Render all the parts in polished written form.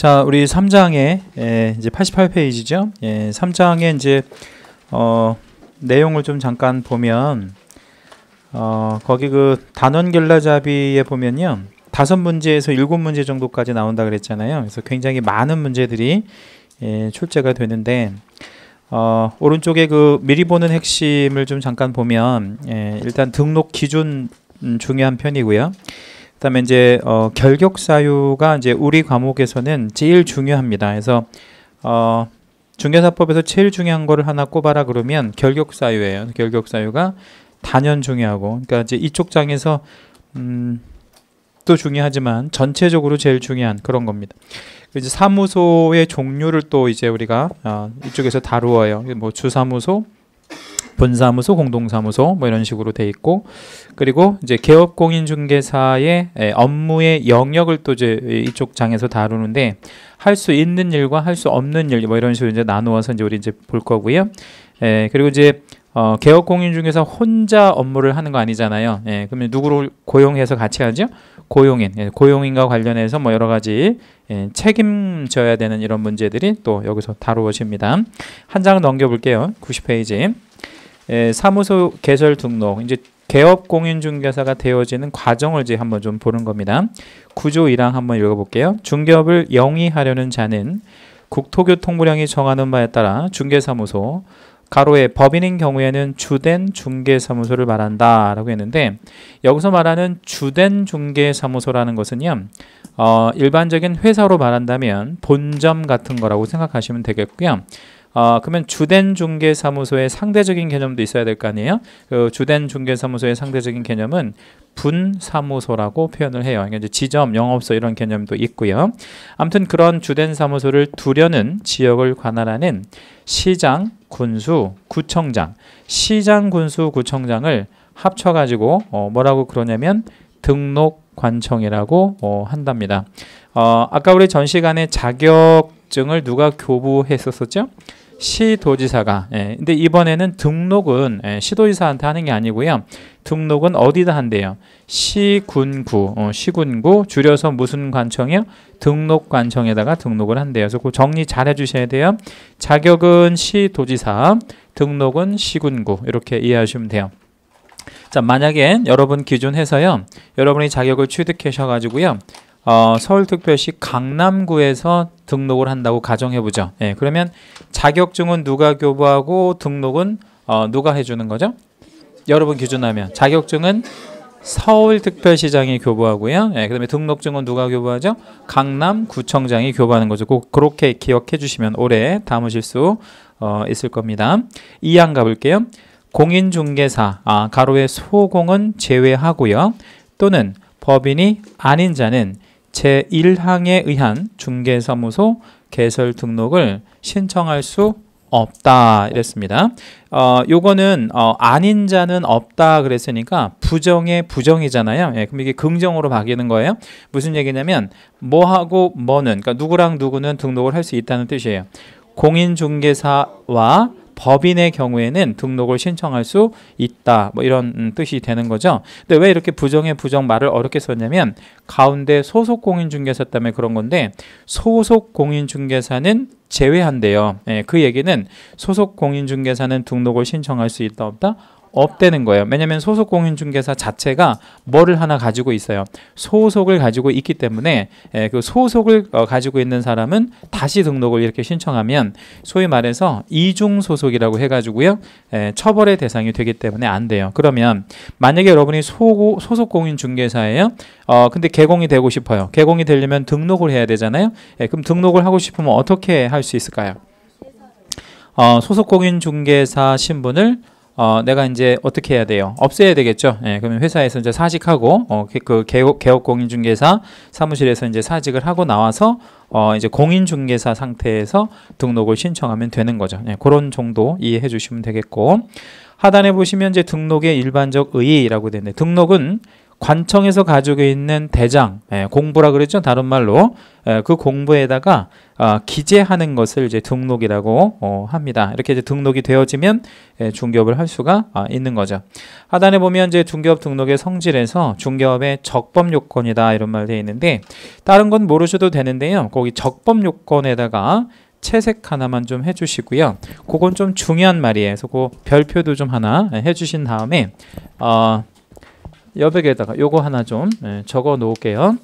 자, 우리 3장에 이제 88페이지죠. 3장에 이제 내용을 좀 잠깐 보면 거기 그 단원결라잡이에 보면요. 5문제에서 7문제 정도까지 나온다 그랬잖아요. 그래서 굉장히 많은 문제들이 출제가 되는데 오른쪽에 그 미리 보는 핵심을 좀 잠깐 보면 일단 등록 기준 중요한 편이고요. 그다음에 이제 결격사유가 이제 우리 과목에서는 제일 중요합니다. 그래서 중개사법에서 제일 중요한 거를 하나 꼽아라 그러면 결격사유예요. 결격사유가 단연 중요하고, 그러니까 이제 이쪽 장에서 또 중요하지만 전체적으로 제일 중요한 그런 겁니다. 이제 사무소의 종류를 또 이제 우리가 이쪽에서 다루어요. 뭐 주사무소, 분사무소, 공동사무소 뭐 이런 식으로 돼 있고, 그리고 이제 개업공인중개사의 업무의 영역을 또 이제 이쪽 장에서 다루는데 할 수 있는 일과 할 수 없는 일 뭐 이런 식으로 이제 나누어서 이제 우리 이제 볼 거고요. 그리고 이제 개업공인중개사 혼자 업무를 하는 거 아니잖아요. 그러면 누구를 고용해서 같이 하죠? 고용인, 고용인과 관련해서 뭐 여러 가지 책임져야 되는 이런 문제들이 또 여기서 다루어집니다. 한 장 넘겨볼게요. 90페이지. 사무소 개설 등록, 이제 개업공인중개사가 되어지는 과정을 이제 한번 좀 보는 겁니다. 구조 1항 한번 읽어볼게요. 중개업을 영위하려는 자는 국토교통부령이 정하는 바에 따라 중개사무소 가로에 법인인 경우에는 주된 중개사무소를 말한다 라고 했는데, 여기서 말하는 주된 중개사무소라는 것은요 일반적인 회사로 말한다면 본점 같은 거라고 생각하시면 되겠고요. 그러면 주된 중개사무소의 상대적인 개념도 있어야 될 거 아니에요. 그 주된 중개사무소의 상대적인 개념은 분사무소라고 표현을 해요. 그러니까 이제 지점, 영업소 이런 개념도 있고요. 아무튼 그런 주된 사무소를 두려는 지역을 관할하는 시장, 군수, 구청장, 시장, 군수, 구청장을 합쳐가지고 뭐라고 그러냐면 등록관청이라고 한답니다. 아까 우리 전 시간에 자격증을 누가 교부했었었죠? 시도지사가. 근데 이번에는 등록은 시도지사한테 하는 게 아니고요. 등록은 어디다 한대요? 시군구, 시군구 줄여서 무슨 관청이요? 등록관청에다가 등록을 한대요. 그래서 그 정리 잘 해주셔야 돼요. 자격은 시도지사, 등록은 시군구, 이렇게 이해하시면 돼요. 자, 만약에 여러분 기준해서요, 여러분이 자격을 취득하셔가지고요, 서울특별시 강남구에서 등록을 한다고 가정해보죠. 그러면 자격증은 누가 교부하고 등록은 누가 해주는 거죠? 여러분 기준하면 자격증은 서울특별시장이 교부하고요. 그 다음에 등록증은 누가 교부하죠? 강남구청장이 교부하는 거죠. 꼭 그렇게 기억해 주시면 오래 담으실 수 있을 겁니다. 2항 가볼게요. 공인중개사, 가로의 소공은 제외하고요. 또는 법인이 아닌 자는 제1항에 의한 중개사무소 개설 등록을 신청할 수 없다 이랬습니다. 요거는 아닌 자는 없다 그랬으니까 부정의 부정이잖아요. 그럼 이게 긍정으로 바뀌는 거예요. 무슨 얘기냐면 뭐하고 뭐는, 그러니까 누구랑 누구는 등록을 할 수 있다는 뜻이에요. 공인중개사와 법인의 경우에는 등록을 신청할 수 있다, 뭐 이런 뜻이 되는 거죠. 근데 왜 이렇게 부정의 부정 말을 어렵게 썼냐면 가운데 소속공인중개사 때문에 그런 건데, 소속공인중개사는 제외한대요. 그 얘기는 소속공인중개사는 등록을 신청할 수 있다 없다? 없다는 거예요. 왜냐하면 소속공인중개사 자체가 뭐를 하나 가지고 있어요. 소속을 가지고 있기 때문에 그 소속을 가지고 있는 사람은 다시 등록을 이렇게 신청하면 소위 말해서 이중소속이라고 해가지고요, 처벌의 대상이 되기 때문에 안 돼요. 그러면 만약에 여러분이 소속공인중개사예요. 근데 개공이 되고 싶어요. 개공이 되려면 등록을 해야 되잖아요. 그럼 등록을 하고 싶으면 어떻게 할 수 있을까요? 소속공인중개사 신분을 내가 이제 어떻게 해야 돼요? 없애야 되겠죠. 그러면 회사에서 이제 사직하고 그 개업공인중개사 사무실에서 이제 사직을 하고 나와서 이제 공인중개사 상태에서 등록을 신청하면 되는 거죠. 그런 정도 이해해 주시면 되겠고, 하단에 보시면 이제 등록의 일반적 의의라고 되는데, 등록은 관청에서 가지고 있는 대장, 공부라 그랬죠. 다른 말로 그 공부에다가 기재하는 것을 이제 등록이라고 합니다. 이렇게 이제 등록이 되어지면 중개업을 할 수가 있는 거죠. 하단에 보면 이제 중개업 등록의 성질에서 중개업의 적법 요건이다 이런 말 되어 있는데 다른 건 모르셔도 되는데요. 거기 적법 요건에다가 채색 하나만 좀 해주시고요. 그건 좀 중요한 말이에요. 그래서 그 별표도 좀 하나 해주신 다음에 여백에다가 요거 하나 좀 적어 놓을게요.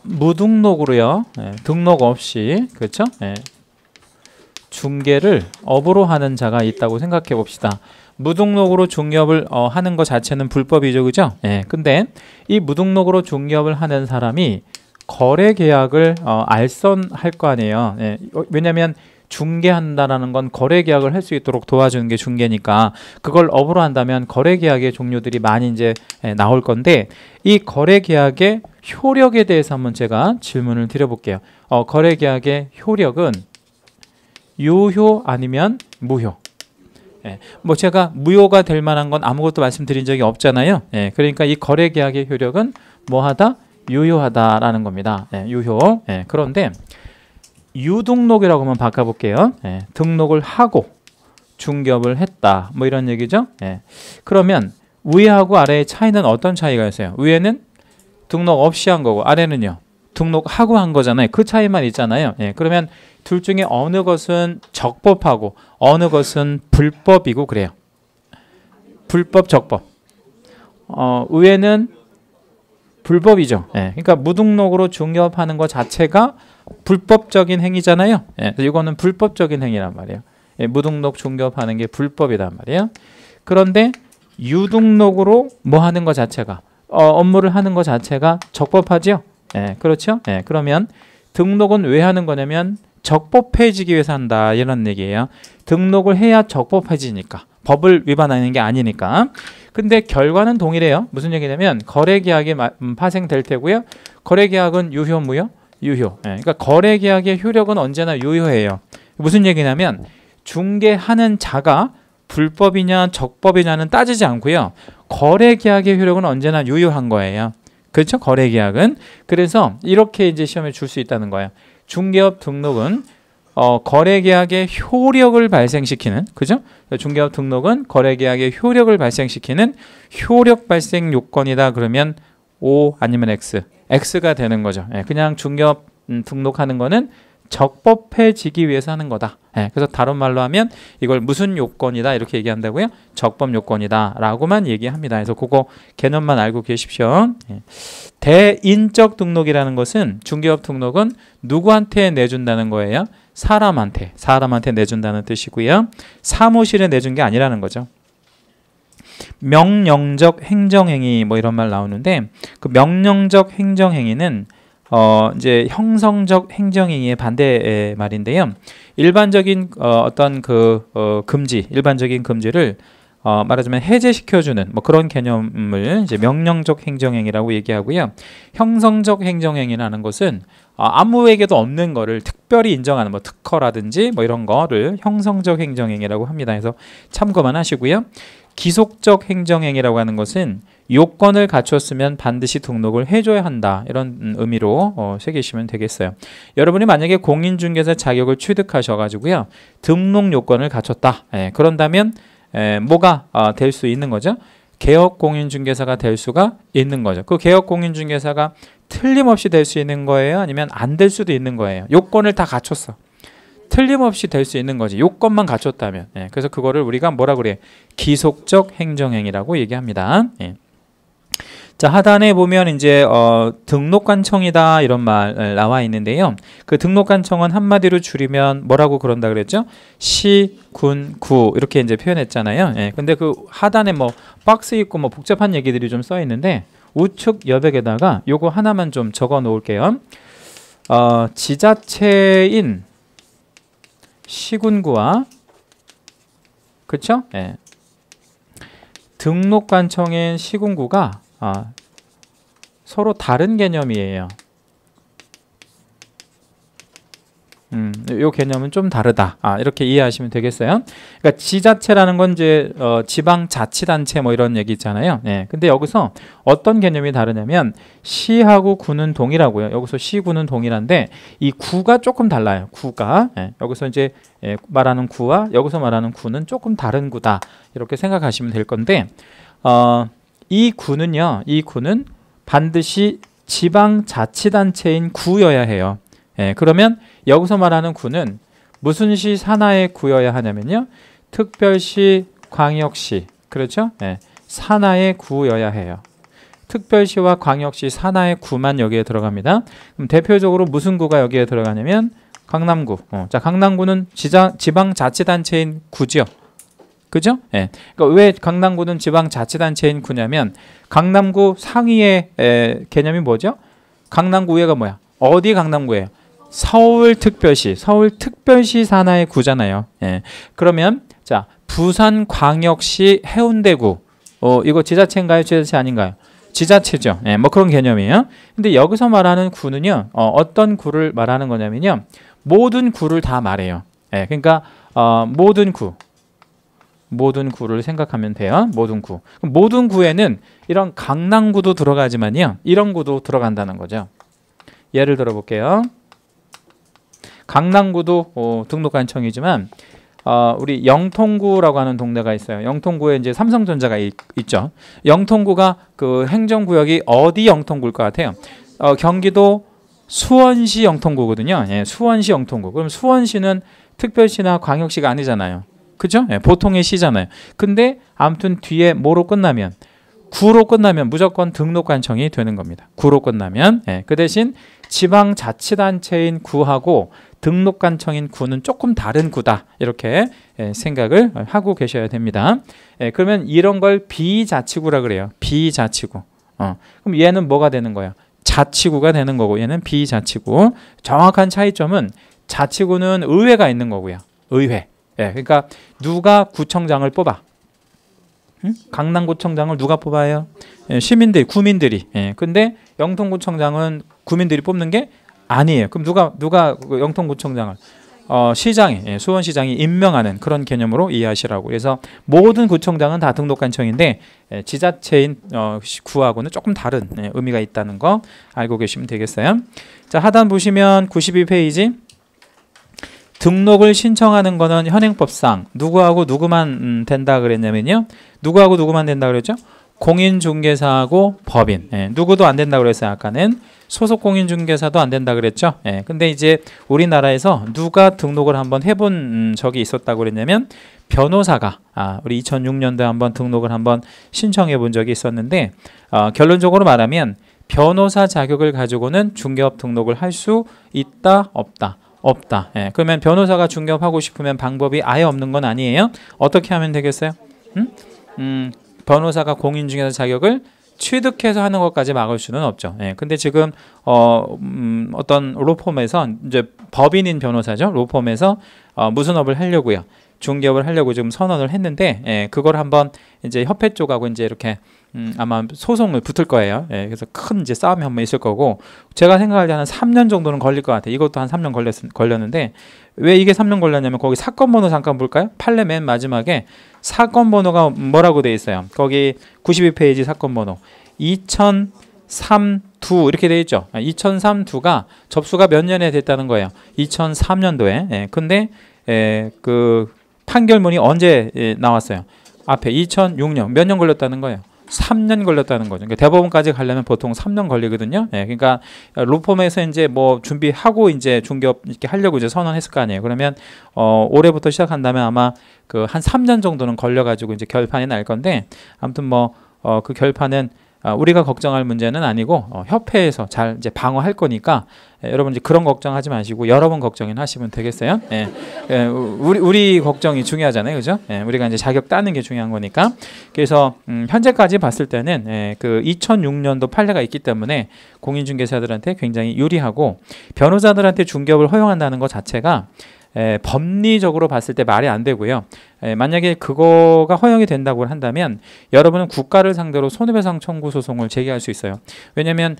무등록으로요. 등록 없이 그렇죠? 중개를 업으로 하는 자가 있다고 생각해 봅시다. 무등록으로 중개업을 하는 것 자체는 불법이죠, 그죠? 근데 이 무등록으로 중개업을 하는 사람이 거래 계약을 알선할 거 아니에요. 왜냐하면 중개한다라는 건 거래 계약을 할 수 있도록 도와주는 게 중개니까 그걸 업으로 한다면 거래 계약의 종류들이 많이 이제 나올 건데 이 거래 계약의 효력에 대해서 한번 제가 질문을 드려볼게요. 거래 계약의 효력은 유효 아니면 무효? 뭐 제가 무효가 될 만한 건 아무것도 말씀드린 적이 없잖아요. 그러니까 이 거래 계약의 효력은 뭐하다? 유효하다라는 겁니다. 유효. 그런데 유등록이라고 한번 바꿔볼게요. 등록을 하고 중개업을 했다. 뭐 이런 얘기죠. 그러면 위하고 아래의 차이는 어떤 차이가 있어요? 위에는 등록 없이 한 거고 아래는요. 등록하고 한 거잖아요. 그 차이만 있잖아요. 그러면 둘 중에 어느 것은 적법하고 어느 것은 불법이고 그래요. 불법, 적법. 위에는 불법이죠. 그러니까 무등록으로 중개업하는 것 자체가 불법적인 행위잖아요. 이거는 불법적인 행위란 말이에요. 무등록 중개업하는 게 불법이란 말이에요. 그런데 유등록으로 뭐 하는 것 자체가 업무를 하는 것 자체가 적법하죠. 그렇죠. 그러면 등록은 왜 하는 거냐면 적법해지기 위해서 한다 이런 얘기예요. 등록을 해야 적법해지니까 법을 위반하는 게 아니니까. 근데 결과는 동일해요. 무슨 얘기냐면 거래계약이 파생될 테고요. 거래계약은 유효 무효? 유효. 그러니까 거래계약의 효력은 언제나 유효해요. 무슨 얘기냐면 중개하는 자가 불법이냐 적법이냐는 따지지 않고요. 거래계약의 효력은 언제나 유효한 거예요. 그렇죠? 거래계약은. 그래서 이렇게 이제 시험에 줄 수 있다는 거예요. 중개업 등록은 거래계약의 효력을 발생시키는, 그죠? 중개업 등록은 거래계약의 효력을 발생시키는 효력 발생 요건이다. 그러면 O 아니면 X, X가 되는 거죠. 그냥 중개업 등록하는 거는 적법해지기 위해서 하는 거다. 그래서 다른 말로 하면 이걸 무슨 요건이다 이렇게 얘기한다고요? 적법 요건이다 라고만 얘기합니다. 그래서 그거 개념만 알고 계십시오. 대인적 등록이라는 것은 중개업 등록은 누구한테 내준다는 거예요? 사람한테 내준다는 뜻이고요. 사무실에 내준 게 아니라는 거죠. 명령적 행정행위 뭐 이런 말 나오는데 그 명령적 행정행위는 이제 형성적 행정행위의 반대 말인데요. 일반적인 어떤 금지, 일반적인 금지를 말하자면 해제시켜주는 뭐 그런 개념을 이제 명령적 행정행위라고 얘기하고요. 형성적 행정행위라는 것은 아무에게도 없는 거를 특별히 인정하는 뭐 특허라든지 뭐 이런 거를 형성적 행정행위라고 합니다. 그래서 참고만 하시고요. 기속적 행정행위라고 하는 것은 요건을 갖췄으면 반드시 등록을 해줘야 한다. 이런 의미로 새기시면 되겠어요. 여러분이 만약에 공인중개사 자격을 취득하셔가지고요. 등록 요건을 갖췄다. 그런다면 뭐가 될 수 있는 거죠? 개업공인중개사가 될 수가 있는 거죠. 그 개업공인중개사가 틀림없이 될 수 있는 거예요? 아니면 안 될 수도 있는 거예요? 요건을 다 갖췄어. 틀림없이 될 수 있는 거지. 요건만 갖췄다면. 그래서 그거를 우리가 뭐라 그래? 기속적 행정행위라고 얘기합니다. 자, 하단에 보면 이제 등록관청이다 이런 말 나와 있는데요. 그 등록관청은 한마디로 줄이면 뭐라고 그런다 그랬죠? 시, 군, 구 이렇게 이제 표현했잖아요. 근데 그 하단에 뭐 박스 있고 뭐 복잡한 얘기들이 좀 써 있는데 우측 여백에다가 요거 하나만 좀 적어 놓을게요. 지자체인 시군구와 그쵸? 등록관청인 시군구가 서로 다른 개념이에요. 요 개념은 좀 다르다. 이렇게 이해하시면 되겠어요. 그러니까 지자체라는 건 이제 지방자치단체 뭐 이런 얘기 있잖아요. 예. 근데 여기서 어떤 개념이 다르냐면 시하고 구는 동일하고요. 여기서 시구는 동일한데 이 구가 조금 달라요. 구가 여기서 이제 말하는 구와 여기서 말하는 구는 조금 다른 구다. 이렇게 생각하시면 될 건데 이 구는요. 이 구는 반드시 지방자치단체인 구여야 해요. 그러면 여기서 말하는 구는 무슨 시 산하의 구여야 하냐면요. 특별시, 광역시, 그렇죠? 산하의 구여야 해요. 특별시와 광역시, 산하의 구만 여기에 들어갑니다. 그럼 대표적으로 무슨 구가 여기에 들어가냐면 강남구. 자, 강남구는 지방자치단체인 구죠. 그죠? 그러니까 왜 강남구는 지방자치단체인 구냐면 강남구 상위의 개념이 뭐죠? 강남구 위에가 뭐야? 어디 강남구예요? 서울특별시, 서울특별시 산하의 구잖아요. 그러면 자 부산광역시 해운대구, 이거 지자체인가요? 지자체 아닌가요? 지자체죠. 뭐 그런 개념이에요. 근데 여기서 말하는 구는요, 어떤 구를 말하는 거냐면요, 모든 구를 다 말해요. 그러니까 모든 구를 생각하면 돼요. 모든 구. 모든 구에는 이런 강남구도 들어가지만요, 이런 구도 들어간다는 거죠. 예를 들어 볼게요. 강남구도 등록관청이지만 우리 영통구라고 하는 동네가 있어요. 영통구에 이제 삼성전자가 있죠. 영통구가 그 행정구역이 어디 영통구일 것 같아요? 경기도 수원시 영통구거든요. 수원시 영통구. 그럼 수원시는 특별시나 광역시가 아니잖아요. 그죠? 보통의 시잖아요. 근데 아무튼 뒤에 뭐로 끝나면, 구로 끝나면 무조건 등록관청이 되는 겁니다. 구로 끝나면. 그 대신 지방자치단체인 구하고 등록관청인 구는 조금 다른 구다. 이렇게 생각을 하고 계셔야 됩니다. 그러면 이런 걸 비자치구라 그래요. 비자치구. 그럼 얘는 뭐가 되는 거예요? 자치구가 되는 거고 얘는 비자치구. 정확한 차이점은 자치구는 의회가 있는 거고요. 의회. 그러니까 누가 구청장을 뽑아? 강남구청장을 누가 뽑아요? 시민들, 구민들이. 근데 영통구청장은 구민들이 뽑는 게 아니에요. 그럼 누가 영통구청장을 시장이, 수원시장이 임명하는 그런 개념으로 이해하시라고. 그래서 모든 구청장은 다 등록관청인데 지자체인 구하고는 조금 다른 의미가 있다는 거 알고 계시면 되겠어요. 자, 하단 보시면 92페이지. 등록을 신청하는 거는 현행법상 누구하고 누구만 된다 그랬냐면요. 누구하고 누구만 된다 그랬죠? 공인중개사하고 법인. 누구도 안 된다 그랬어요. 아까는 소속 공인중개사도 안 된다 그랬죠. 근데 이제 우리나라에서 누가 등록을 한번 해본 적이 있었다고 그랬냐면 변호사가 우리 2006년도에 한번 등록을 한번 신청해 본 적이 있었는데 결론적으로 말하면 변호사 자격을 가지고는 중개업 등록을 할 수 있다 없다? 없다. 그러면 변호사가 중개업하고 싶으면 방법이 아예 없는 건 아니에요. 어떻게 하면 되겠어요? 변호사가 공인중개사 자격을 취득해서 하는 것까지 막을 수는 없죠. 근데 지금 어떤 로펌에서 이제 법인인 변호사죠. 로펌에서 무슨 업을 하려고요? 중개업을 하려고 지금 선언을 했는데 그걸 한번 이제 협회 쪽하고 이제 이렇게 아마 소송을 붙을 거예요. 그래서 큰 이제 싸움이 한번 있을 거고 제가 생각할 때 한 3년 정도는 걸릴 것 같아요. 이것도 한 3년 걸렸는데 왜 이게 3년 걸렸냐면 거기 사건 번호 잠깐 볼까요? 판례 맨 마지막에 사건 번호가 뭐라고 돼 있어요? 거기 92페이지 사건 번호 2003-2 이렇게 돼 있죠. 2003-2가 접수가 몇 년에 됐다는 거예요? 2003년도에. 근데 그 판결문이 언제 나왔어요? 앞에 2006년. 몇 년 걸렸다는 거예요? 3년 걸렸다는 거죠. 그러니까 대법원까지 가려면 보통 3년 걸리거든요. 그러니까 로펌에서 이제 뭐 준비하고 이제 중개업 이렇게 하려고 이제 선언했을 거 아니에요. 그러면 올해부터 시작한다면 아마 그 한 3년 정도는 걸려가지고 이제 결판이 날 건데 아무튼 뭐 그 결판은 우리가 걱정할 문제는 아니고 협회에서 잘 이제 방어할 거니까 여러분 이제 그런 걱정하지 마시고 여러분 걱정이나 하시면 되겠어요. 우리 걱정이 중요하잖아요, 그죠? 우리가 이제 자격 따는 게 중요한 거니까. 그래서 현재까지 봤을 때는 그 2006년도 판례가 있기 때문에 공인중개사들한테 굉장히 유리하고 변호사들한테 중개업을 허용한다는 것 자체가 법리적으로 봤을 때 말이 안 되고요. 만약에 그거가 허용이 된다고 한다면 여러분은 국가를 상대로 손해배상 청구 소송을 제기할 수 있어요. 왜냐하면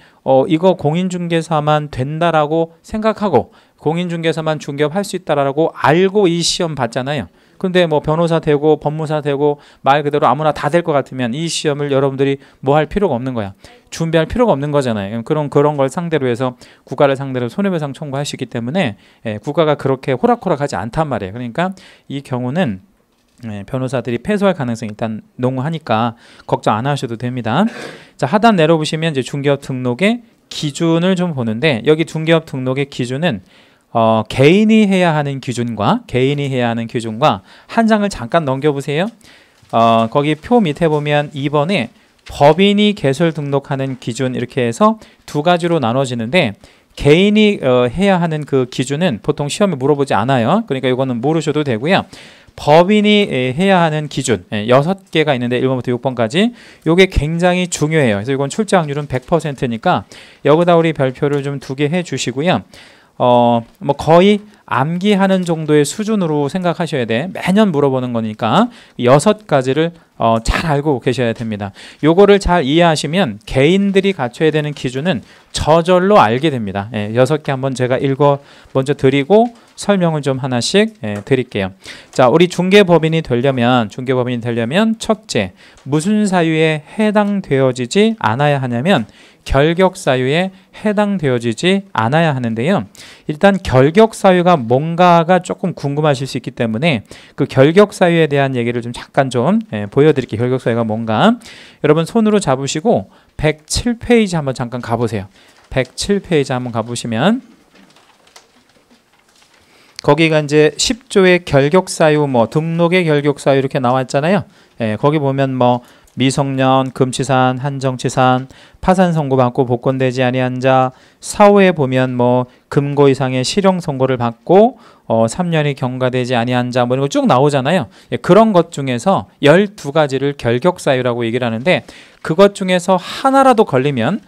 이거 공인중개사만 된다라고 생각하고 공인중개사만 중개업할 수 있다라고 알고 이 시험 봤잖아요. 근데 뭐 변호사 되고 법무사 되고 말 그대로 아무나 다 될 것 같으면 이 시험을 여러분들이 뭐 할 필요가 없는 거야. 준비할 필요가 없는 거잖아요. 그런 걸 상대로 해서 국가를 상대로 손해배상 청구할 수 있기 때문에 국가가 그렇게 호락호락하지 않단 말이에요. 그러니까 이 경우는 변호사들이 패소할 가능성이 일단 농후하니까 걱정 안 하셔도 됩니다. 자, 하단 내려보시면 이제 중개업 등록의 기준을 좀 보는데 여기 중개업 등록의 기준은 개인이 해야 하는 기준과 한 장을 잠깐 넘겨보세요. 거기 표 밑에 보면 2번에 법인이 개설 등록하는 기준 이렇게 해서 두 가지로 나눠지는데 개인이 해야 하는 그 기준은 보통 시험에 물어보지 않아요. 그러니까 이거는 모르셔도 되고요. 법인이 해야 하는 기준 6개가 있는데 1번부터 6번까지 이게 굉장히 중요해요. 그래서 이건 출제 확률은 100%니까 여기다 우리 별표를 좀 2개 해주시고요. 뭐 거의 암기하는 정도의 수준으로 생각하셔야 돼. 매년 물어보는 거니까 6가지를 잘 알고 계셔야 됩니다. 요거를 잘 이해하시면 개인들이 갖춰야 되는 기준은 저절로 알게 됩니다. 6개 한번 제가 먼저 드리고 설명을 좀 하나씩 드릴게요. 자, 우리 중개법인이 되려면 첫째, 무슨 사유에 해당되어지지 않아야 하냐면 결격 사유에 해당되어지지 않아야 하는데요. 일단 결격 사유가 뭔가가 조금 궁금하실 수 있기 때문에 그 결격 사유에 대한 얘기를 좀 잠깐 좀 보여드릴게요. 결격 사유가 뭔가. 여러분 손으로 잡으시고 107페이지 한번 잠깐 가보세요. 107페이지 한번 가보시면 거기가 이제 10조의 결격 사유, 뭐 등록의 결격 사유 이렇게 나왔잖아요. 거기 보면 뭐 미성년, 금치산, 한정치산, 파산 선고 받고 복권되지 아니한 자, 사후에 보면 뭐 금고 이상의 실형 선고를 받고 3년이 경과되지 아니한 자, 뭐 이런 거 쭉 나오잖아요. 그런 것 중에서 12가지를 결격 사유라고 얘기를 하는데 그것 중에서 하나라도 걸리면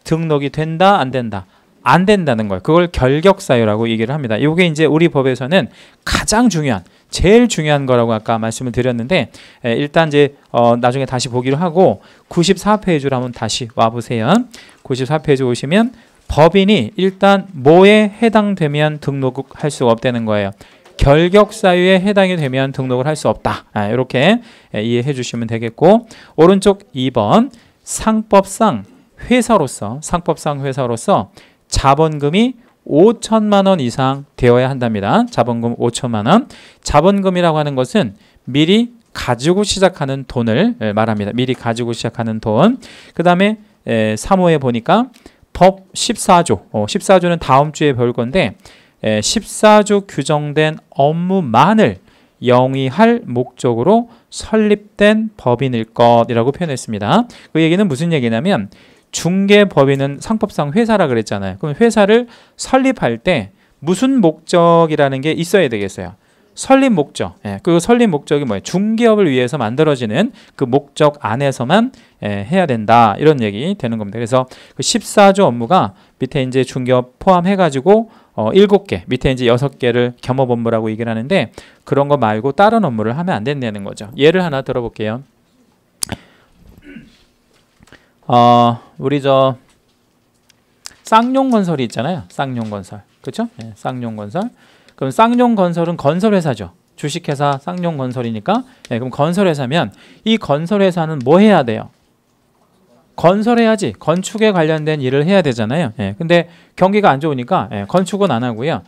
등록이 된다, 안 된다? 안 된다는 거예요. 그걸 결격 사유라고 얘기를 합니다. 이게 이제 우리 법에서는 가장 중요한, 제일 중요한 거라고 아까 말씀을 드렸는데 일단 이제 나중에 다시 보기로 하고 94페이지로 한번 다시 와보세요. 94페이지 오시면 법인이 일단 뭐에 해당되면 등록할 수 없다는 거예요. 결격 사유에 해당이 되면 등록을 할 수 없다. 이렇게 이해해 주시면 되겠고 오른쪽 2번 상법상 회사로서 자본금이 5천만 원 이상 되어야 한답니다. 자본금 5천만 원. 자본금이라고 하는 것은 미리 가지고 시작하는 돈을 말합니다. 미리 가지고 시작하는 돈. 그 다음에 3호에 보니까 법 14조. 14조는 다음 주에 배울 건데 14조 규정된 업무만을 영위할 목적으로 설립된 법인일 것이라고 표현했습니다. 그 얘기는 무슨 얘기냐면 중개법인은 상법상 회사라 그랬잖아요. 그럼 회사를 설립할 때 무슨 목적이라는 게 있어야 되겠어요? 설립 목적. 그 설립 목적이 뭐예요? 중개업을 위해서 만들어지는 그 목적 안에서만 해야 된다. 이런 얘기 되는 겁니다. 그래서 그 14조 업무가 밑에 이제 중개업 포함해가지고 7개, 밑에 이제 6개를 겸업 업무라고 얘기를 하는데 그런 거 말고 다른 업무를 하면 안 된다는 거죠. 예를 하나 들어볼게요. 우리 저 쌍용건설이 있잖아요. 쌍용건설. 그렇죠? 쌍용건설. 그럼 쌍용건설은 건설회사죠. 주식회사 쌍용건설이니까. 그럼 건설회사면 이 건설회사는 뭐 해야 돼요? 건설해야지. 건축에 관련된 일을 해야 되잖아요. 근데 경기가 안 좋으니까 건축은 안 하고요.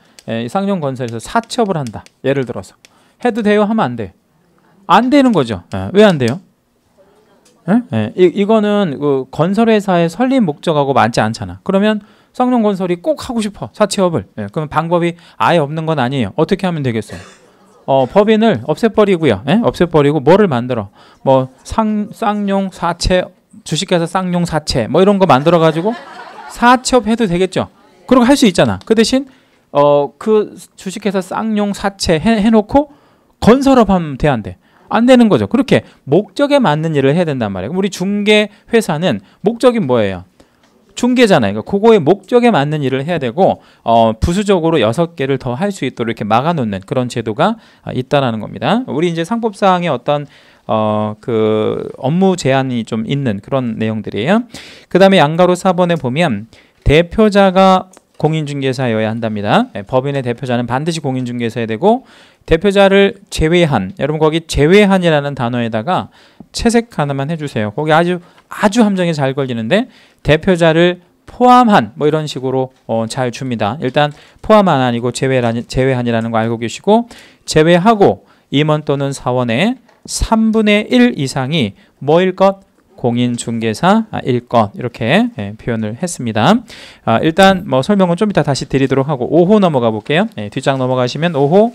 쌍용건설에서 사채업을 한다. 예를 들어서. 해도 돼요? 하면 안 돼. 안 되는 거죠. 왜 안 돼요? 이거는 그 건설회사의 설립 목적하고 맞지 않잖아. 그러면 쌍용건설이 꼭 하고 싶어. 사채업을. 그러면 방법이 아예 없는 건 아니에요. 어떻게 하면 되겠어요? 법인을 없애버리고요. 없애버리고 뭐를 만들어? 뭐 쌍용 사채, 주식회사 쌍용 사채 뭐 이런 거 만들어 가지고 사채업 해도 되겠죠. 그런 거 할 수 있잖아. 그 대신 그 주식회사 쌍용 사채 해놓고 건설업 하면 돼, 안 돼? 안 되는 거죠. 그렇게 목적에 맞는 일을 해야 된단 말이에요. 우리 중개 회사는 목적이 뭐예요? 중개잖아요. 그러니까 그거의 목적에 맞는 일을 해야 되고 부수적으로 6개를 더 할 수 있도록 이렇게 막아놓는 그런 제도가 있다라는 겁니다. 우리 이제 상법상의 어떤 그 업무 제한이 좀 있는 그런 내용들이에요. 그 다음에 양가로 4번에 보면 대표자가 공인중개사여야 한답니다. 법인의 대표자는 반드시 공인중개사여야 되고 대표자를 제외한, 여러분 거기 제외한이라는 단어에다가 채색 하나만 해주세요. 거기 아주 함정이 잘 걸리는데 대표자를 포함한 뭐 이런 식으로 잘 줍니다. 일단 포함한 아니고 제외한이라는 거 알고 계시고, 제외하고 임원 또는 사원의 3분의 1 이상이 뭐일 것? 공인중개사일 것, 이렇게 표현을 했습니다. 일단 뭐 설명은 좀 이따 다시 드리도록 하고 5호 넘어가 볼게요. 뒷장 넘어가시면 5호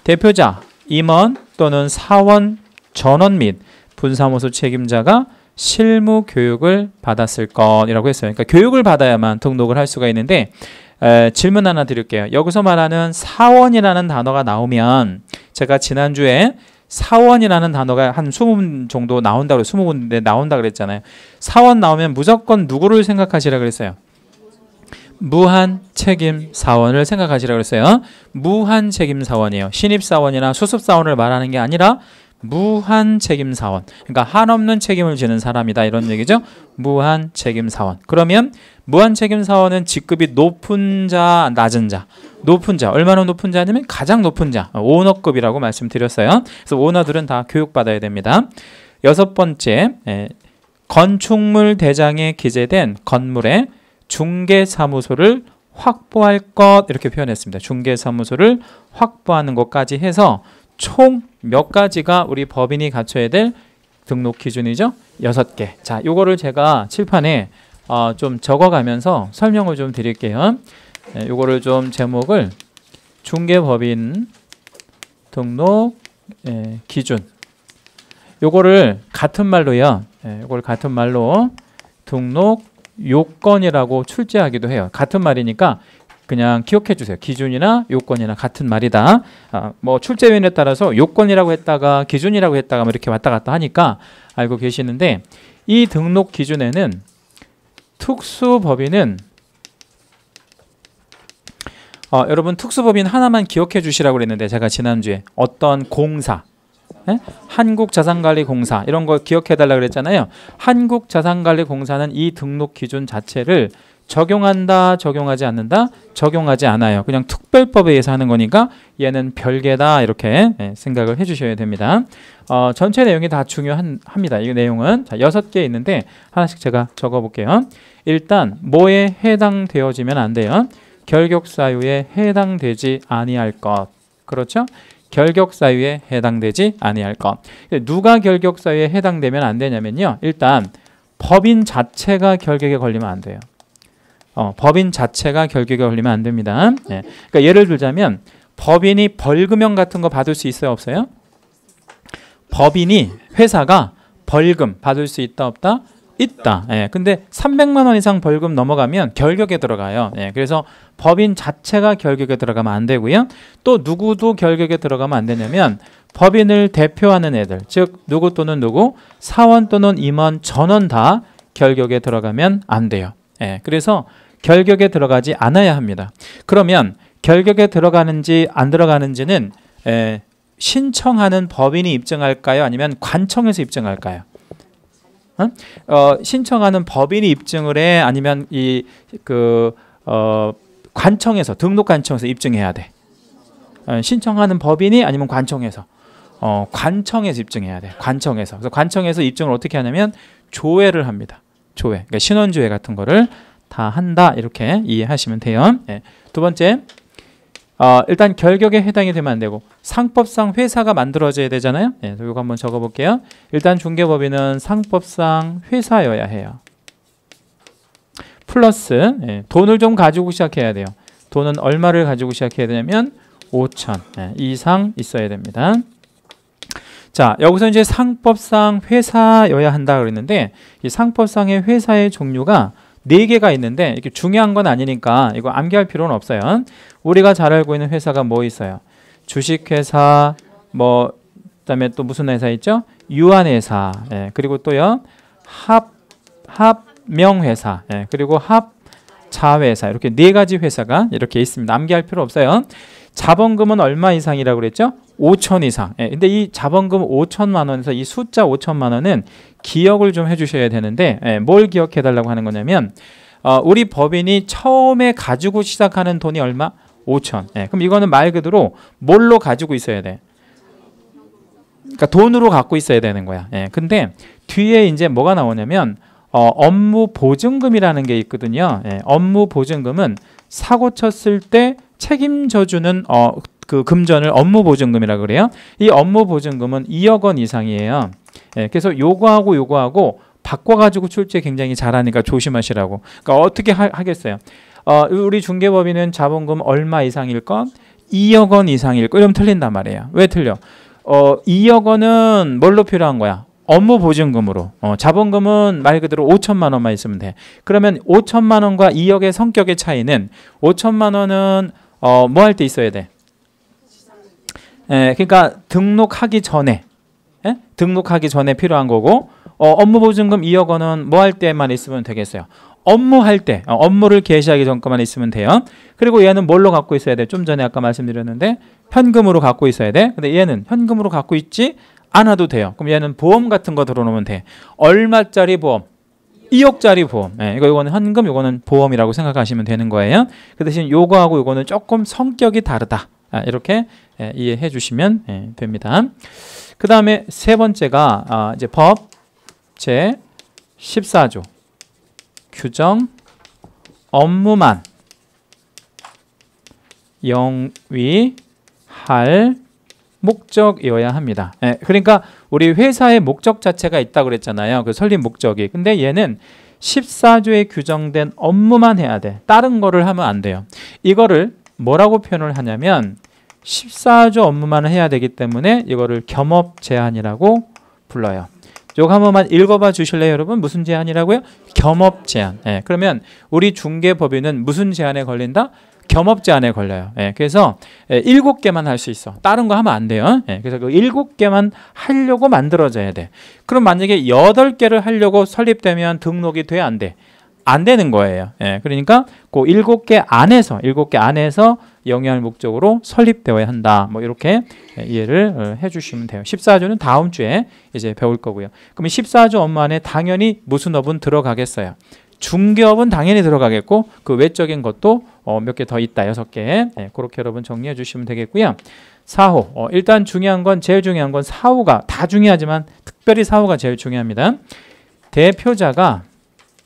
대표자, 임원 또는 사원 전원 및 분사무소 책임자가 실무 교육을 받았을 것이라고 했어요. 그러니까 교육을 받아야만 등록을 할 수가 있는데 질문 하나 드릴게요. 여기서 말하는 사원이라는 단어가 나오면, 제가 지난주에 사원이라는 단어가 한 20문 정도 나온다고, 20군데 나온다 그랬잖아요. 사원 나오면 무조건 누구를 생각하시라 그랬어요? 무한 책임 사원을 생각하시라 그랬어요. 무한 책임 사원이에요. 신입 사원이나 수습 사원을 말하는 게 아니라 무한 책임 사원. 그러니까 한없는 책임을 지는 사람이다, 이런 얘기죠. 무한 책임 사원. 그러면 무한 책임 사원은 직급이 높은 자, 낮은 자. 높은 자, 얼마나 높은 자냐면 가장 높은 자, 오너급이라고 말씀드렸어요. 그래서 오너들은 다 교육받아야 됩니다. 6번째, 건축물 대장에 기재된 건물의 중개사무소를 확보할 것, 이렇게 표현했습니다. 중개사무소를 확보하는 것까지 해서 총 몇 가지가 우리 법인이 갖춰야 될 등록 기준이죠? 6개. 자, 요거를 제가 칠판에 좀 적어가면서 설명을 좀 드릴게요. 요거를 좀 제목을 중개법인 등록 기준, 요거를 같은 말로요. 요걸 같은 말로 등록 요건이라고 출제하기도 해요. 같은 말이니까 그냥 기억해 주세요. 기준이나 요건이나 같은 말이다. 뭐 출제위원에 따라서 요건이라고 했다가 기준이라고 했다가 뭐 이렇게 왔다 갔다 하니까 알고 계시는데, 이 등록 기준에는 특수법인은 여러분 특수법인 하나만 기억해 주시라고 그랬는데, 제가 지난주에 어떤 공사, 한국자산관리공사 이런 거 기억해 달라고 그랬잖아요. 한국자산관리공사는 이 등록 기준 자체를 적용한다, 적용하지 않는다? 적용하지 않아요. 그냥 특별법에 의해서 하는 거니까 얘는 별개다, 이렇게 생각을 해주셔야 됩니다. 전체 내용이 다 중요합니다. 이 내용은 자, 6개 있는데 하나씩 제가 적어볼게요. 일단 뭐에 해당되어지면 안 돼요? 결격사유에 해당되지 아니할 것. 그렇죠? 결격사유에 해당되지 아니할 것. 누가 결격사유에 해당되면 안 되냐면요, 일단 법인 자체가 결격에 걸리면 안 돼요. 법인 자체가 결격에 걸리면 안 됩니다. 그러니까 예를 들자면 법인이 벌금형 같은 거 받을 수 있어요, 없어요? 법인이, 회사가 벌금 받을 수 있다, 없다? 있다. 근데 300만 원 이상 벌금 넘어가면 결격에 들어가요. 그래서 법인 자체가 결격에 들어가면 안 되고요. 또 누구도 결격에 들어가면 안 되냐면 법인을 대표하는 애들, 즉 누구 또는 누구, 사원 또는 임원 전원 다 결격에 들어가면 안 돼요. 그래서 결격에 들어가지 않아야 합니다. 그러면 결격에 들어가는지 안 들어가는지는 신청하는 법인이 입증할까요? 아니면 관청에서 입증할까요? 신청하는 법인이 입증을 해? 아니면 관청에서, 등록 관청에서 입증해야 돼? 신청하는 법인이 아니면 관청에서? 관청에서 입증해야 돼. 관청에서. 그래서 관청에서 입증을 어떻게 하냐면 조회를 합니다. 조회. 그러니까 신원조회 같은 거를 다 한다, 이렇게 이해하시면 돼요. 두 번째, 일단 결격에 해당이 되면 안 되고 상법상 회사가 만들어져야 되잖아요. 이거 한번 적어볼게요. 일단 중개법인은 상법상 회사여야 해요. 플러스 돈을 좀 가지고 시작해야 돼요. 돈은 얼마를 가지고 시작해야 되냐면 5천 이상 있어야 됩니다. 자, 여기서 이제 상법상 회사여야 한다 그랬는데, 이 상법상의 회사의 종류가 4개가 있는데 이렇게 중요한 건 아니니까 이거 암기할 필요는 없어요. 우리가 잘 알고 있는 회사가 뭐 있어요? 주식회사, 뭐 그다음에 또 무슨 회사 있죠? 유한회사, 그리고 또요 합명회사, 예, 그리고 합자회사 이렇게 네 가지 회사가 이렇게 있습니다. 암기할 필요 없어요. 자본금은 얼마 이상이라고 그랬죠? 5천 이상. 예, 근데 이 자본금 5천만 원에서 이 숫자 5천만 원은 기억을 좀 해주셔야 되는데, 예, 뭘 기억해 달라고 하는 거냐면 우리 법인이 처음에 가지고 시작하는 돈이 얼마? 5천. 예, 그럼 이거는 말 그대로 뭘로 가지고 있어야 돼? 그러니까 돈으로 갖고 있어야 되는 거야. 예, 근데 뒤에 이제 뭐가 나오냐면 업무 보증금이라는 게 있거든요. 예, 업무 보증금은 사고 쳤을 때 책임져주는 그 금전을 업무 보증금이라고 그래요. 이 업무 보증금은 2억 원 이상이에요. 예, 그래서 요거하고 바꿔가지고 출제 굉장히 잘하니까 조심하시라고. 그러니까 어떻게 하겠어요? 우리 중개법인은 자본금 얼마 이상일 것? 2억 원 이상일 것. 이러면 틀린단 말이에요. 왜 틀려? 2억 원은 뭘로 필요한 거야? 업무 보증금으로. 자본금은 말 그대로 5천만 원만 있으면 돼. 그러면 5천만 원과 2억의 성격의 차이는 5천만 원은 뭐 할 때 있어야 돼? 예, 그러니까 등록하기 전에, 예? 등록하기 전에 필요한 거고, 업무 보증금 2억 원은 뭐 할 때만 있으면 되겠어요? 업무할 때, 업무를 개시하기 전까만 있으면 돼요. 그리고 얘는 뭘로 갖고 있어야 돼? 좀 전에 아까 말씀드렸는데 현금으로 갖고 있어야 돼. 근데 얘는 현금으로 갖고 있지 않아도 돼요. 그럼 얘는 보험 같은 거 들어놓으면 돼. 얼마짜리 보험? 2억짜리 보험. 예, 이거는 현금, 이거는 보험이라고 생각하시면 되는 거예요. 그 대신 요거하고 요거는 조금 성격이 다르다. 이렇게 이해해 주시면 됩니다. 그 다음에 세 번째가 이제 법 제 14조 규정 업무만 영위할 목적이어야 합니다. 그러니까 우리 회사의 목적 자체가 있다고 그랬잖아요. 그 설립 목적이. 근데 얘는 14조에 규정된 업무만 해야 돼. 다른 거를 하면 안 돼요. 이거를 뭐라고 표현을 하냐면 14조 업무만 해야 되기 때문에 이거를 겸업 제한이라고 불러요. 요거 한 번만 읽어봐 주실래요, 여러분? 무슨 제한이라고요? 겸업 제한. 예, 그러면 우리 중개법인은 무슨 제한에 걸린다? 겸업 제한에 걸려요. 예, 그래서 7개만 할 수 있어. 다른 거 하면 안 돼요. 예, 그래서 그 7개만 하려고 만들어져야 돼. 그럼 만약에 8개를 하려고 설립되면 등록이 돼, 안 돼? 안 되는 거예요. 예, 그러니까 그 7개 안에서 영위할 목적으로 설립되어야 한다. 뭐 이렇게 이해를 해주시면 돼요. 14조는 다음 주에 이제 배울 거고요. 그러면 14조 업무 안에 당연히 무슨 업은 들어가겠어요? 중개업은 당연히 들어가겠고 그 외적인 것도 몇 개 더 있다. 6개. 네, 그렇게 여러분 정리해 주시면 되겠고요. 사후. 일단 제일 중요한 건 사후가 다 중요하지만 특별히 사후가 제일 중요합니다. 대표자가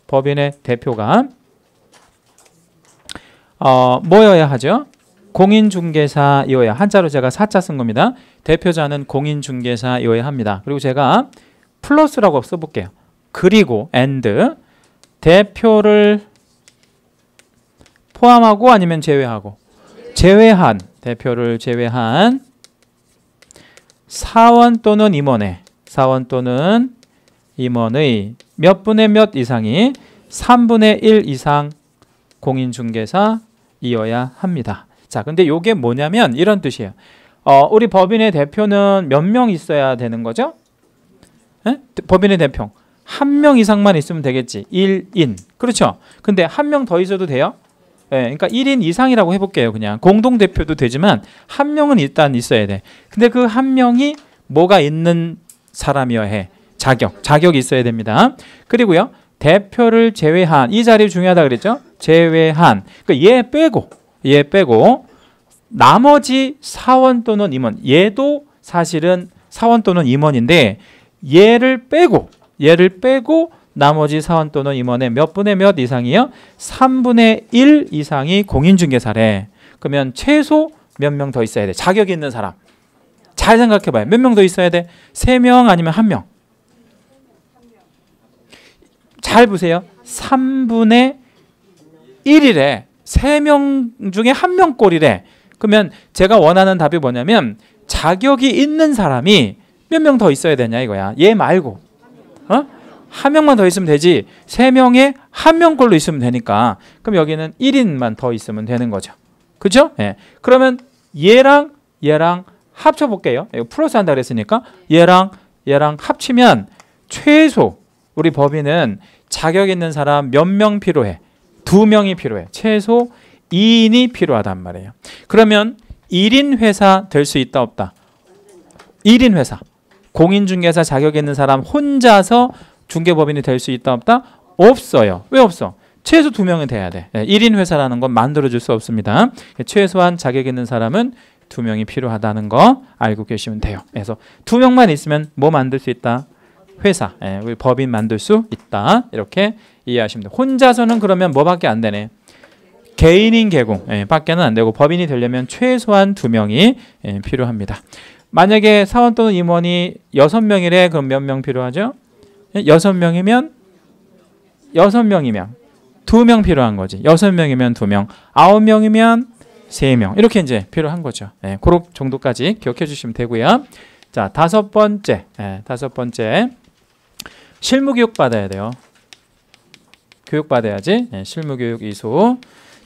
법인의 대표가 뭐여야 하죠? 공인중개사이어야, 한자로 제가 사자 쓴 겁니다. 대표자는 공인중개사이어야 합니다. 그리고 제가 플러스라고 써볼게요. 그리고 and 대표를 포함하고 아니면 제외하고? 대표를 제외한 사원 또는 임원의 몇 분의 몇 이상이 3분의 1 이상 공인중개사이어야 합니다. 자, 근데 이게 뭐냐면 이런 뜻이에요. 우리 법인의 대표는 몇 명 있어야 되는 거죠? 에? 법인의 대표 1명 이상만 있으면 되겠지. 1인. 그렇죠? 근데 1명 더 있어도 돼요? 예, 그러니까 1인 이상이라고 해볼게요. 그냥 공동대표도 되지만 1명은 일단 있어야 돼. 근데 그 1명이 뭐가 있는 사람이어야 해. 자격이 있어야 됩니다. 그리고요, 대표를 제외한, 이 자리 중요하다 그랬죠? 제외한. 그러니까 얘 빼고 나머지 사원 또는 임원. 얘도 사실은 사원 또는 임원인데 얘를 빼고 나머지 사원 또는 임원의 몇 분의 몇 이상이요? 3분의 1 이상이 공인중개사래. 그러면 최소 몇 명 더 있어야 돼? 자격이 있는 사람. 잘 생각해봐요. 몇 명 더 있어야 돼? 3명 아니면 1명? 잘 보세요. 3분의 1이래. 3명 중에 1명 꼴이래. 그러면 제가 원하는 답이 뭐냐면 자격이 있는 사람이 몇 명 더 있어야 되냐 이거야. 얘 말고. 1명만 더 있으면 되지. 3명에 1명 꼴로 있으면 되니까. 그럼 여기는 1인만 더 있으면 되는 거죠. 그죠? 예. 그러면 얘랑 합쳐볼게요. 이거 플러스 한다 그랬으니까 얘랑 합치면 최소 우리 법인은 자격 있는 사람 몇 명 필요해? 2명이 필요해. 최소 2인이 필요하단 말이에요. 그러면 1인 회사 될 수 있다 없다? 1인 회사. 공인중개사 자격 있는 사람 혼자서 중개법인이 될 수 있다 없다? 없어요. 왜 없어? 최소 2명은 돼야 돼. 1인 회사라는 건 만들어줄 수 없습니다. 최소한 자격 있는 사람은 2명이 필요하다는 거 알고 계시면 돼요. 그래서 2명만 있으면 뭐 만들 수 있다? 회사, 우리 법인 만들 수 있다. 이렇게 이해하시면 돼요. 혼자서는 그러면 뭐밖에 안 되네? 개인인 개공 밖에는 안 되고 법인이 되려면 최소한 2명이 필요합니다. 만약에 사원 또는 임원이 6명이래. 그럼 몇 명 필요하죠? 6명이면 2명 필요한 거지. 6명이면 2명, 9명이면 3명. 이렇게 이제 필요한 거죠. 그런 정도까지 기억해 주시면 되고요. 자, 다섯 번째. 실무 교육 받아야 돼요. 교육 받아야지. 실무 교육 이수.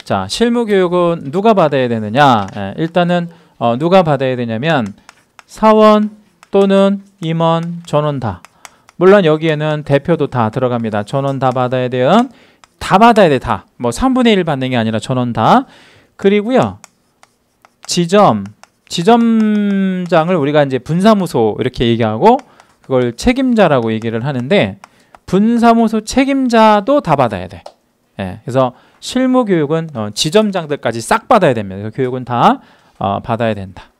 자, 실무 교육은 누가 받아야 되느냐? 일단은 누가 받아야 되냐면 사원 또는 임원, 전원 다. 물론 여기에는 대표도 다 들어갑니다. 전원 다 받아야 돼요. 다 받아야 돼, 다. 뭐 3분의 1 받는 게 아니라 전원 다. 그리고요. 지점장을 우리가 이제 분사무소 이렇게 얘기하고 그걸 책임자라고 얘기를 하는데 분사무소 책임자도 다 받아야 돼. 그래서 실무 교육은 지점장들까지 싹 받아야 됩니다. 그래서 교육은 다 받아야 된다.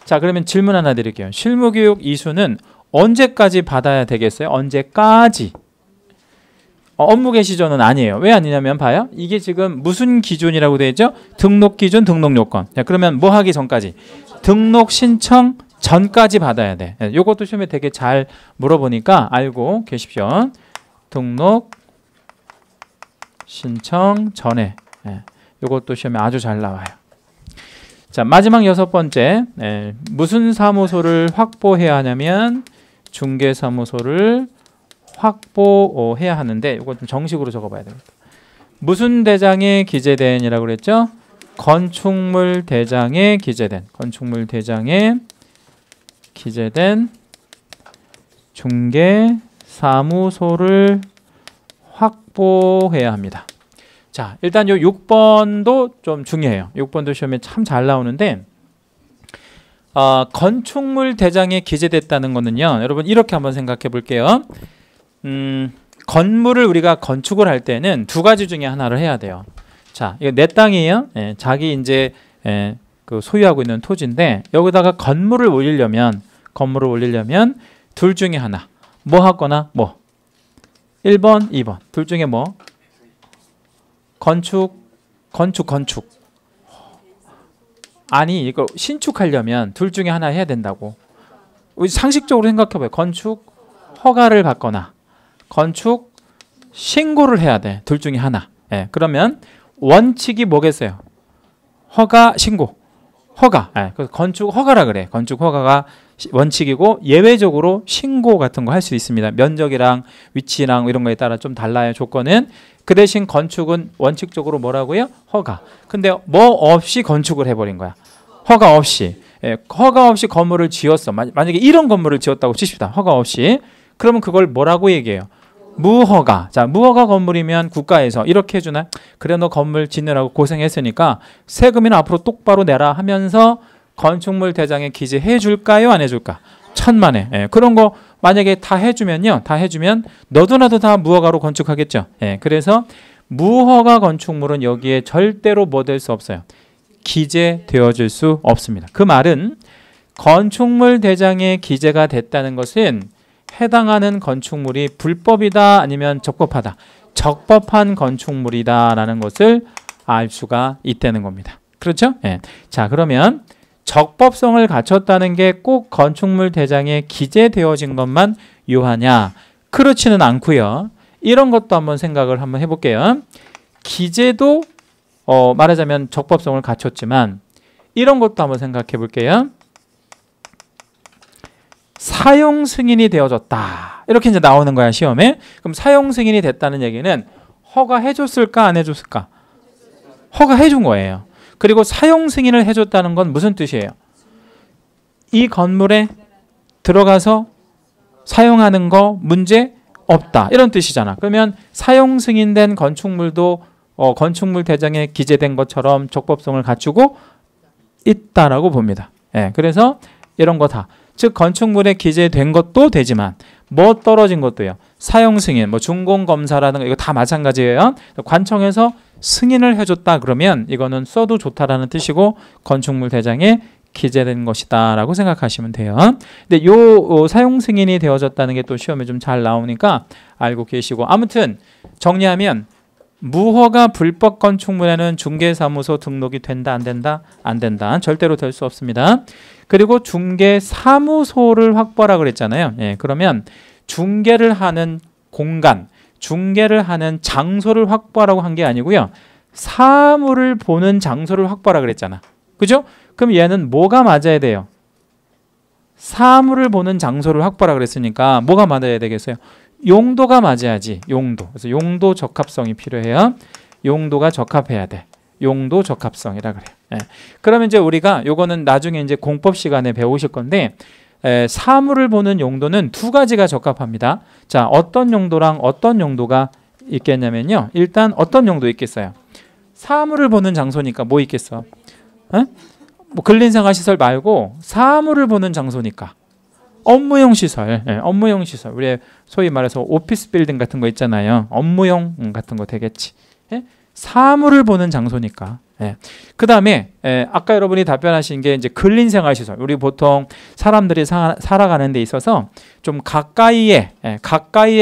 자, 그러면 질문 하나 드릴게요. 실무 교육 이수는 언제까지 받아야 되겠어요? 언제까지? 업무 개시 전은 아니에요. 왜 아니냐면 봐요. 이게 지금 무슨 기준이라고 되어 있죠? 등록 기준, 등록 요건. 자, 그러면 뭐 하기 전까지? 등록 신청 전까지 받아야 돼. 요것도 시험에 되게 잘 물어보니까 알고 계십시오. 등록 신청 전에. 요것도 시험에 아주 잘 나와요. 자, 마지막 6번째. 무슨 사무소를 확보해야 하냐면 중개사무소를 확보해야 하는데 이거 좀 정식으로 적어봐야 됩니다. 무슨 대장에 기재된 이라고 그랬죠? 건축물 대장에 기재된 중개사무소를 확보해야 합니다. 자, 일단 요 6번도 좀 중요해요. 6번도 시험에 참 잘 나오는데 건축물 대장에 기재됐다는 거는요. 여러분 이렇게 한번 생각해 볼게요. 건물을 우리가 건축을 할 때는 두 가지 중에 하나를 해야 돼요. 자, 이거 내 땅이에요. 자기 이제 그 소유하고 있는 토지인데 여기다가 건물을 올리려면 둘 중에 하나. 뭐 하거나 뭐. 1번, 2번. 둘 중에 뭐? 건축. 아니, 이거 신축하려면 둘 중에 하나 해야 된다고. 우리 상식적으로 생각해봐요. 건축 허가를 받거나 건축 신고를 해야 돼. 둘 중에 하나. 그러면 원칙이 뭐겠어요? 허가, 신고. 허가. 그래서 건축 허가라 그래. 건축 허가가 원칙이고 예외적으로 신고 같은 거 할 수 있습니다. 면적이랑 위치랑 이런 거에 따라 좀 달라요. 조건은. 그 대신 건축은 원칙적으로 뭐라고요? 허가. 근데 뭐 없이 건축을 해버린 거야. 허가 없이. 허가 없이 건물을 지었어. 만약에 이런 건물을 지었다고 칩시다. 허가 없이. 그러면 그걸 뭐라고 얘기해요? 무허가. 자, 무허가 건물이면 국가에서 이렇게 해주나? 그래, 너 건물 짓느라고 고생했으니까 세금이나 앞으로 똑바로 내라 하면서 건축물 대장에 기재해 줄까요? 안 해줄까? 천만에. 그런 거 만약에 다 해주면요. 다 해주면 너도 나도 다 무허가로 건축하겠죠. 그래서 무허가 건축물은 여기에 절대로 뭐 될 수 없어요. 기재되어질 수 없습니다. 그 말은 건축물 대장에 기재가 됐다는 것은 해당하는 건축물이 불법이다 아니면 적법하다. 적법한 건축물이다 라는 것을 알 수가 있다는 겁니다. 그렇죠? 자, 그러면 적법성을 갖췄다는 게 꼭 건축물 대장에 기재되어진 것만 유하냐? 그렇지는 않고요. 이런 것도 한번 생각을 한번 해볼게요. 기재도 말하자면 적법성을 갖췄지만 이런 것도 한번 생각해 볼게요. 사용 승인이 되어졌다. 이렇게 이제 나오는 거야, 시험에. 그럼 사용 승인이 됐다는 얘기는 허가해 줬을까 안 해줬을까? 허가해 준 거예요. 그리고 사용 승인을 해줬다는 건 무슨 뜻이에요? 이 건물에 들어가서 사용하는 거 문제 없다 이런 뜻이잖아. 그러면 사용 승인된 건축물도 건축물 대장에 기재된 것처럼 적법성을 갖추고 있다라고 봅니다. 예, 그래서 이런 거 다, 즉 건축물에 기재된 것도 되지만 뭐 떨어진 것도요. 사용 승인, 뭐 준공 검사라든가 이거 다 마찬가지예요. 관청에서 승인을 해줬다 그러면 이거는 써도 좋다라는 뜻이고 건축물 대장에 기재된 것이다라고 생각하시면 돼요. 근데 요 사용 승인이 되어졌다는 게 또 시험에 좀 잘 나오니까 알고 계시고, 아무튼 정리하면 무허가 불법 건축물에는 중개사무소 등록이 된다 안 된다? 안 된다. 절대로 될 수 없습니다. 그리고 중개사무소를 확보하라 그랬잖아요. 예, 그러면 중개를 하는 공간, 중개를 하는 장소를 확보하라고 한 게 아니고요. 사물을 보는 장소를 확보하라 그랬잖아. 그죠? 그럼 얘는 뭐가 맞아야 돼요? 사물을 보는 장소를 확보하라 그랬으니까 뭐가 맞아야 되겠어요? 용도가 맞아야지. 용도. 그래서 용도 적합성이 필요해요. 용도가 적합해야 돼. 용도 적합성이라 그래요. 예. 그러면 이제 우리가 요거는 나중에 이제 공법 시간에 배우실 건데, 사물을 보는 용도는 두 가지가 적합합니다. 자, 어떤 용도랑 어떤 용도가 있겠냐면요. 일단 어떤 용도 있겠어요? 사물을 보는 장소니까 뭐 있겠어? 뭐 근린생활시설 말고 사물을 보는 장소니까 업무용 시설, 업무용 시설. 우리 소위 말해서 오피스 빌딩 같은 거 있잖아요. 업무용 같은 거 되겠지. 사물을 보는 장소니까. 그 다음에 아까 여러분이 답변하신 게 이제 근린생활시설. 우리 보통 사람들이 살아가는 데 있어서 좀 가까이에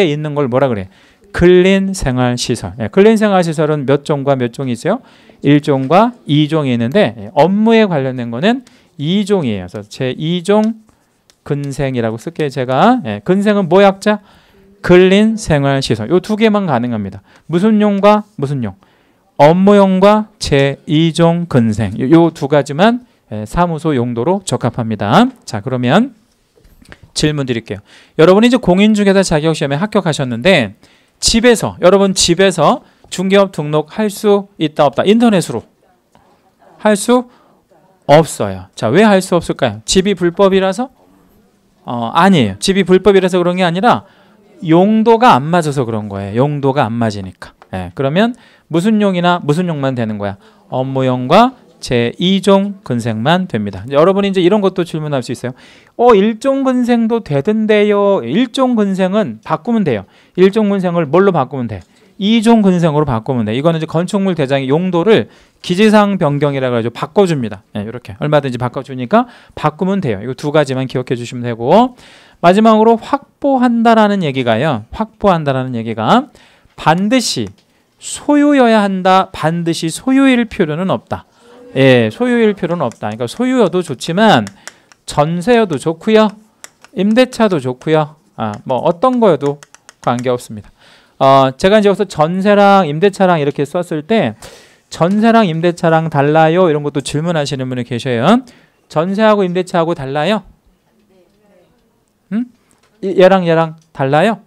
있는 걸 뭐라 그래? 근린생활시설. 근린생활시설은 몇 종과 몇 종이 있어요? 1종과 2종이 있는데 업무에 관련된 거는 2종이에요. 그래서 제 2종 근생이라고 쓸게요. 제가. 근생은 뭐 약자? 근린생활시설. 요 두 개만 가능합니다. 무슨 용과 무슨 용? 업무용과 제2종 근생. 요 두 가지만 사무소 용도로 적합합니다. 자, 그러면 질문 드릴게요. 여러분이 이제 공인중개사 자격시험에 합격하셨는데 집에서, 여러분 집에서 중개업 등록할 수 있다 없다? 인터넷으로 할 수 없어요. 자, 왜 할 수 없을까요? 집이 불법이라서? 아니에요. 집이 불법이라서 그런 게 아니라 용도가 안 맞아서 그런 거예요. 용도가 안 맞으니까. 그러면 무슨 용이나 무슨 용만 되는 거야? 업무용과 제2종 근생만 됩니다. 여러분이 이제 이런 것도 질문할 수 있어요. 1종 근생도 되던데요. 1종 근생은 바꾸면 돼요. 1종 근생을 뭘로 바꾸면 돼? 2종 근생으로 바꾸면 돼. 이거는 이제 건축물 대장의 용도를 기재사항 변경이라고 해서 바꿔줍니다. 이렇게 얼마든지 바꿔주니까 바꾸면 돼요. 이거 두 가지만 기억해 주시면 되고, 마지막으로 확보한다라는 얘기가요. 확보한다라는 얘기가 반드시 소유여야 한다. 반드시 소유일 필요는 없다. 소유일 필요는 없다. 그러니까 소유여도 좋지만 전세여도 좋고요. 임대차도 좋고요. 뭐 어떤 거여도 관계없습니다. 제가 이제 여기서 전세랑 임대차랑 이렇게 썼을 때 전세랑 임대차랑 달라요? 이런 것도 질문하시는 분이 계셔요. 전세하고 임대차하고 달라요? 얘랑 얘랑 달라요?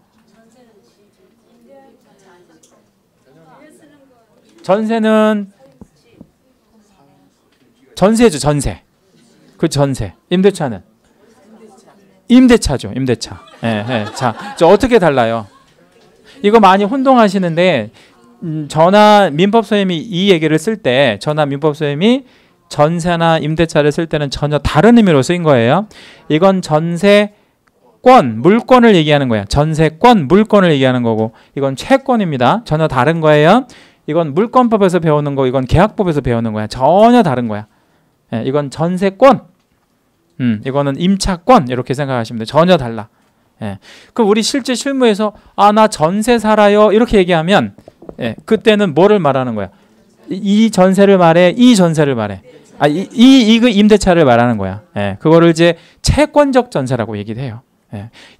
전세는 전세죠, 전세. 그 전세. 임대차는 임대차죠, 임대차. 자, 어떻게 달라요? 이거 많이 혼동하시는데 전화 민법 선생님이 이 얘기를 쓸 때, 전화 민법 선생님이 전세나 임대차를 쓸 때는 전혀 다른 의미로 쓰인 거예요. 이건 전세권, 물권을 얘기하는 거야. 전세권, 물권을 얘기하는 거고, 이건 채권입니다. 전혀 다른 거예요. 이건 물권법에서 배우는 거, 이건 계약법에서 배우는 거야. 전혀 다른 거야. 이건 전세권, 이거는 임차권, 이렇게 생각하시면 돼요. 전혀 달라. 그럼 우리 실제 실무에서 나 전세 살아요 이렇게 얘기하면 그때는 뭐를 말하는 거야? 이 전세를 말해, 이 전세를 말해. 이 임대차를 말하는 거야. 그거를 이제 채권적 전세라고 얘기를 해요.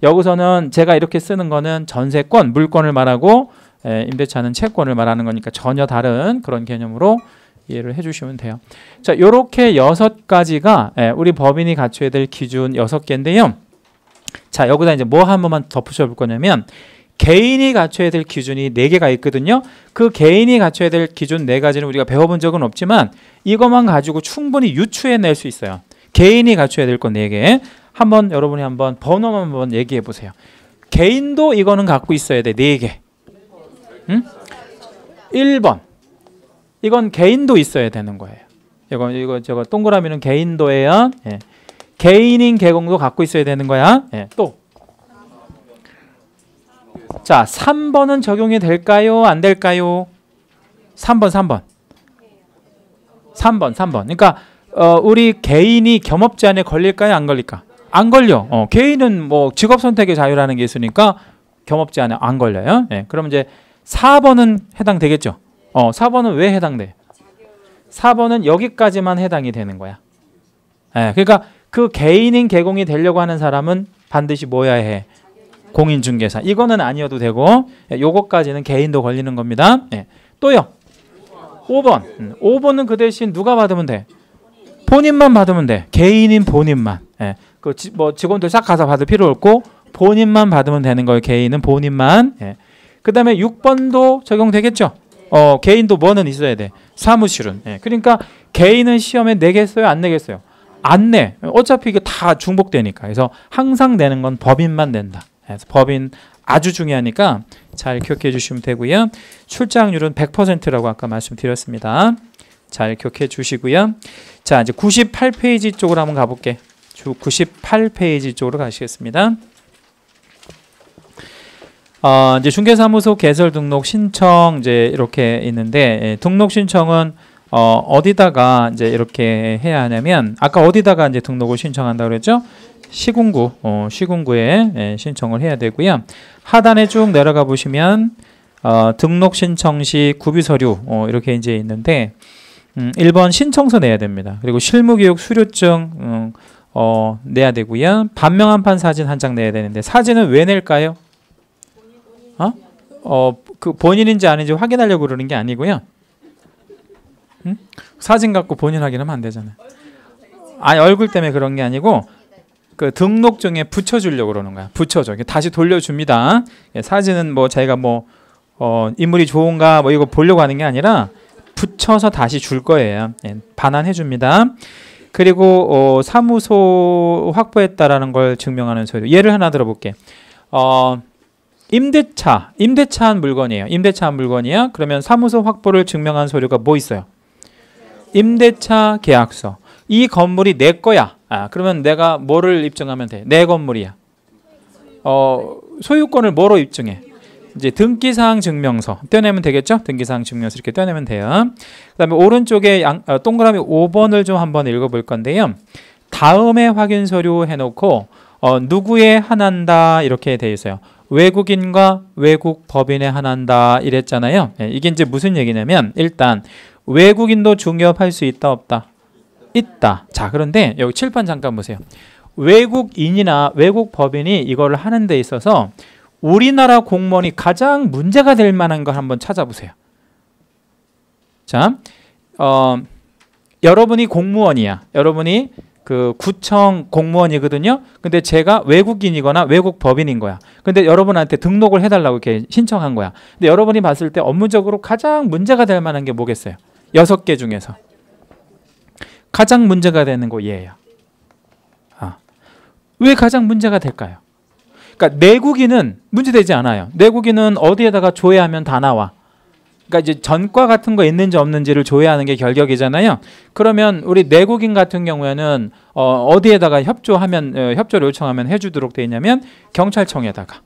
여기서는 제가 이렇게 쓰는 거는 전세권, 물권을 말하고 임대차는 채권을 말하는 거니까 전혀 다른 그런 개념으로 이해를 해주시면 돼요. 자, 이렇게 6가지가 우리 법인이 갖춰야 될 기준 6개인데요. 자, 여기다 이제 뭐 한 번만 덧붙여 볼 거냐면 개인이 갖춰야 될 기준이 4개가 있거든요. 그 개인이 갖춰야 될 기준 4가지는 우리가 배워본 적은 없지만 이것만 가지고 충분히 유추해낼 수 있어요. 개인이 갖춰야 될 건 4개. 여러분이 한번 번호만 한번 얘기해 보세요. 개인도 이거는 갖고 있어야 돼. 4개. 응? 1번. 이건 개인도 있어야 되는 거예요. 저거 동그라미는 개인도예요. 예. 개인인 개공도 갖고 있어야 되는 거야. 예. 또. 자, 3번은 적용이 될까요? 안 될까요? 3번. 그러니까 우리 개인이 겸업 제한에 걸릴까요? 안 걸릴까? 안 걸려. 개인은 뭐 직업 선택의 자유라는 게 있으니까 겸업 제한에 안 걸려요. 예. 그럼 이제 4번은 해당되겠죠? 4번은 왜 해당돼? 4번은 여기까지만 해당이 되는 거야. 예. 그러니까 그 개인인 개공이 되려고 하는 사람은 반드시 뭐야 해? 공인중개사. 이거는 아니어도 되고 요거까지는 개인도 걸리는 겁니다. 예. 또요. 5번. 5번은 그 대신 누가 받으면 돼? 본인만 받으면 돼. 개인인 본인만. 예. 뭐 직원들 싹 가서 받을 필요 없고 본인만 받으면 되는 거예요. 개인은 본인만. 예. 그 다음에 6번도 적용되겠죠? 개인도 뭐는 있어야 돼? 사무실은. 예. 그러니까 개인은 시험에 내겠어요? 안 내겠어요? 안 내. 어차피 이게 다 중복되니까. 그래서 항상 내는 건 법인만 낸다. 그래서 법인 아주 중요하니까 잘 기억해 주시면 되고요. 출제확률은 100%라고 아까 말씀드렸습니다. 잘 기억해 주시고요. 자, 이제 98페이지 쪽으로 한번 가볼게. 98페이지 쪽으로 가시겠습니다. 이제 중개사무소 개설 등록 신청 이제 이렇게 있는데 등록 신청은 어디다가 이제 이렇게 해야 하냐면 아까 어디다가 이제 등록을 신청한다고 그랬죠? 시군구, 시군구에 신청을 해야 되고요. 하단에 쭉 내려가 보시면 등록 신청 시 구비 서류 이렇게 이제 있는데 1번 신청서 내야 됩니다. 그리고 실무교육 수료증 내야 되고요. 반명 한 판 사진 한 장 내야 되는데 사진은 왜 낼까요? 그 본인인지 아닌지 확인하려고 그러는 게 아니고요. 응? 사진 갖고 본인 확인하면 안 되잖아요. 아니 얼굴 때문에 그런 게 아니고 그 등록증에 붙여주려고 그러는 거야. 붙여줘. 다시 돌려줍니다. 사진은 뭐 자기가 뭐 인물이 좋은가 뭐 이거 보려고 하는 게 아니라 붙여서 다시 줄 거예요. 반환해 줍니다. 그리고 사무소 확보했다라는 걸 증명하는 서류. 예를 하나 들어볼게. 임대차한 물건이에요. 임대차한 물건이야. 그러면 사무소 확보를 증명한 서류가 뭐 있어요? 임대차 계약서. 이 건물이 내 거야. 그러면 내가 뭐를 입증하면 돼? 내 건물이야. 소유권을 뭐로 입증해? 이제 등기사항 증명서 떼내면 되겠죠? 등기사항 증명서 이렇게 떼내면 돼요. 그 다음에 오른쪽에 동그라미 5번을 좀 한번 읽어볼 건데요. 다음에 확인 서류 해놓고 누구에 한한다 이렇게 돼 있어요. 외국인과 외국 법인에 한한다 이랬잖아요. 이게 이제 무슨 얘기냐면 일단 외국인도 중개업할 수 있다 없다? 있다. 자, 그런데 여기 칠판 잠깐 보세요. 외국인이나 외국 법인이 이거를 하는 데 있어서 우리나라 공무원이 가장 문제가 될 만한 걸 한번 찾아보세요. 자, 여러분이 공무원이야. 여러분이 그 구청 공무원이거든요. 근데 제가 외국인이거나 외국 법인인 거야. 근데 여러분한테 등록을 해달라고 이렇게 신청한 거야. 근데 여러분이 봤을 때 업무적으로 가장 문제가 될 만한 게 뭐겠어요? 6개 중에서. 가장 문제가 되는 거 얘예요. 왜 가장 문제가 될까요? 그러니까 내국인은 문제되지 않아요. 내국인은 어디에다가 조회하면 다 나와. 그러니까 이제 전과 같은 거 있는지 없는지를 조회하는 게 결격이잖아요. 그러면 우리 내국인 같은 경우에는 어디에다가 협조를 요청하면 해주도록 돼 있냐면 경찰청에다가.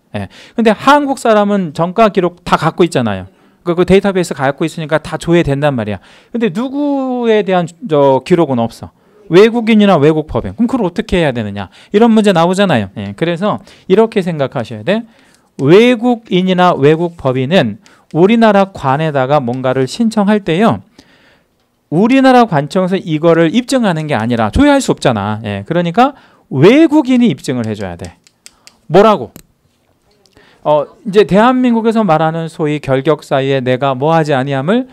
근데 한국 사람은 전과 기록 다 갖고 있잖아요. 그 데이터베이스 갖고 있으니까 다 조회된단 말이야. 근데 누구에 대한 기록은 없어. 외국인이나 외국 법인. 그럼 그걸 어떻게 해야 되느냐? 이런 문제 나오잖아요. 그래서 이렇게 생각하셔야 돼. 외국인이나 외국 법인은 우리나라 관에다가 뭔가를 신청할 때요. 우리나라 관청에서 이거를 입증하는 게 아니라 조회할 수 없잖아. 그러니까 외국인이 입증을 해줘야 돼. 뭐라고? 이제 대한민국에서 말하는 소위 결격 사이에 내가 뭐 하지 아니함을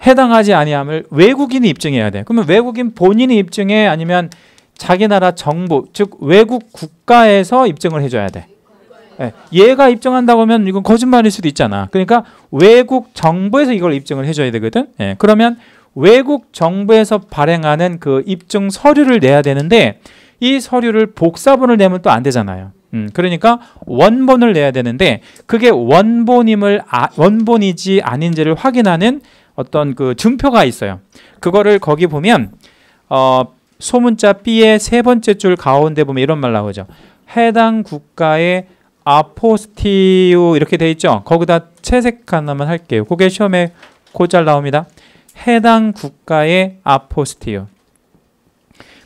해당하지 아니함을 외국인이 입증해야 돼. 그러면 외국인 본인이 입증해 아니면 자기 나라 정부 즉 외국 국가에서 입증을 해줘야 돼. 얘가 입증한다고 하면 이건 거짓말일 수도 있잖아. 그러니까 외국 정부에서 이걸 입증을 해줘야 되거든. 그러면 외국 정부에서 발행하는 그 입증 서류를 내야 되는데 이 서류를 복사본을 내면 또 안 되잖아요. 그러니까 원본을 내야 되는데 그게 원본이지 아닌지를 확인하는 어떤 그 증표가 있어요. 그거를 거기 보면 소문자 B의 세 번째 줄 가운데 보면 이런 말 나오죠. 해당 국가의 아포스티오 이렇게 돼 있죠. 거기다 채색 하나만 할게요. 그게 시험에 곧잘 나옵니다. 해당 국가의 아포스티오.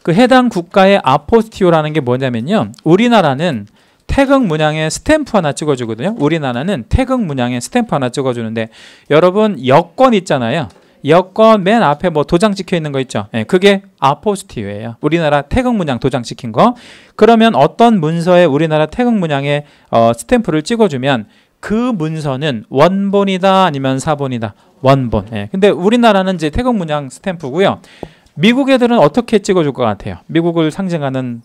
그 해당 국가의 아포스티오라는 게 뭐냐면요. 우리나라는 태극 문양에 스탬프 하나 찍어주거든요. 우리나라는 태극 문양에 스탬프 하나 찍어주는데 여러분 여권 있잖아요. 여권 맨 앞에 뭐 도장 찍혀 있는 거 있죠. 예, 그게 아포스티오예요. 우리나라 태극 문양 도장 찍힌 거. 그러면 어떤 문서에 우리나라 태극 문양에 스탬프를 찍어주면 그 문서는 원본이다 아니면 사본이다. 원본. 예. 근데 우리나라는 이제 태극 문양 스탬프고요. 미국 애들은 어떻게 찍어줄 것 같아요? 미국을 상징하는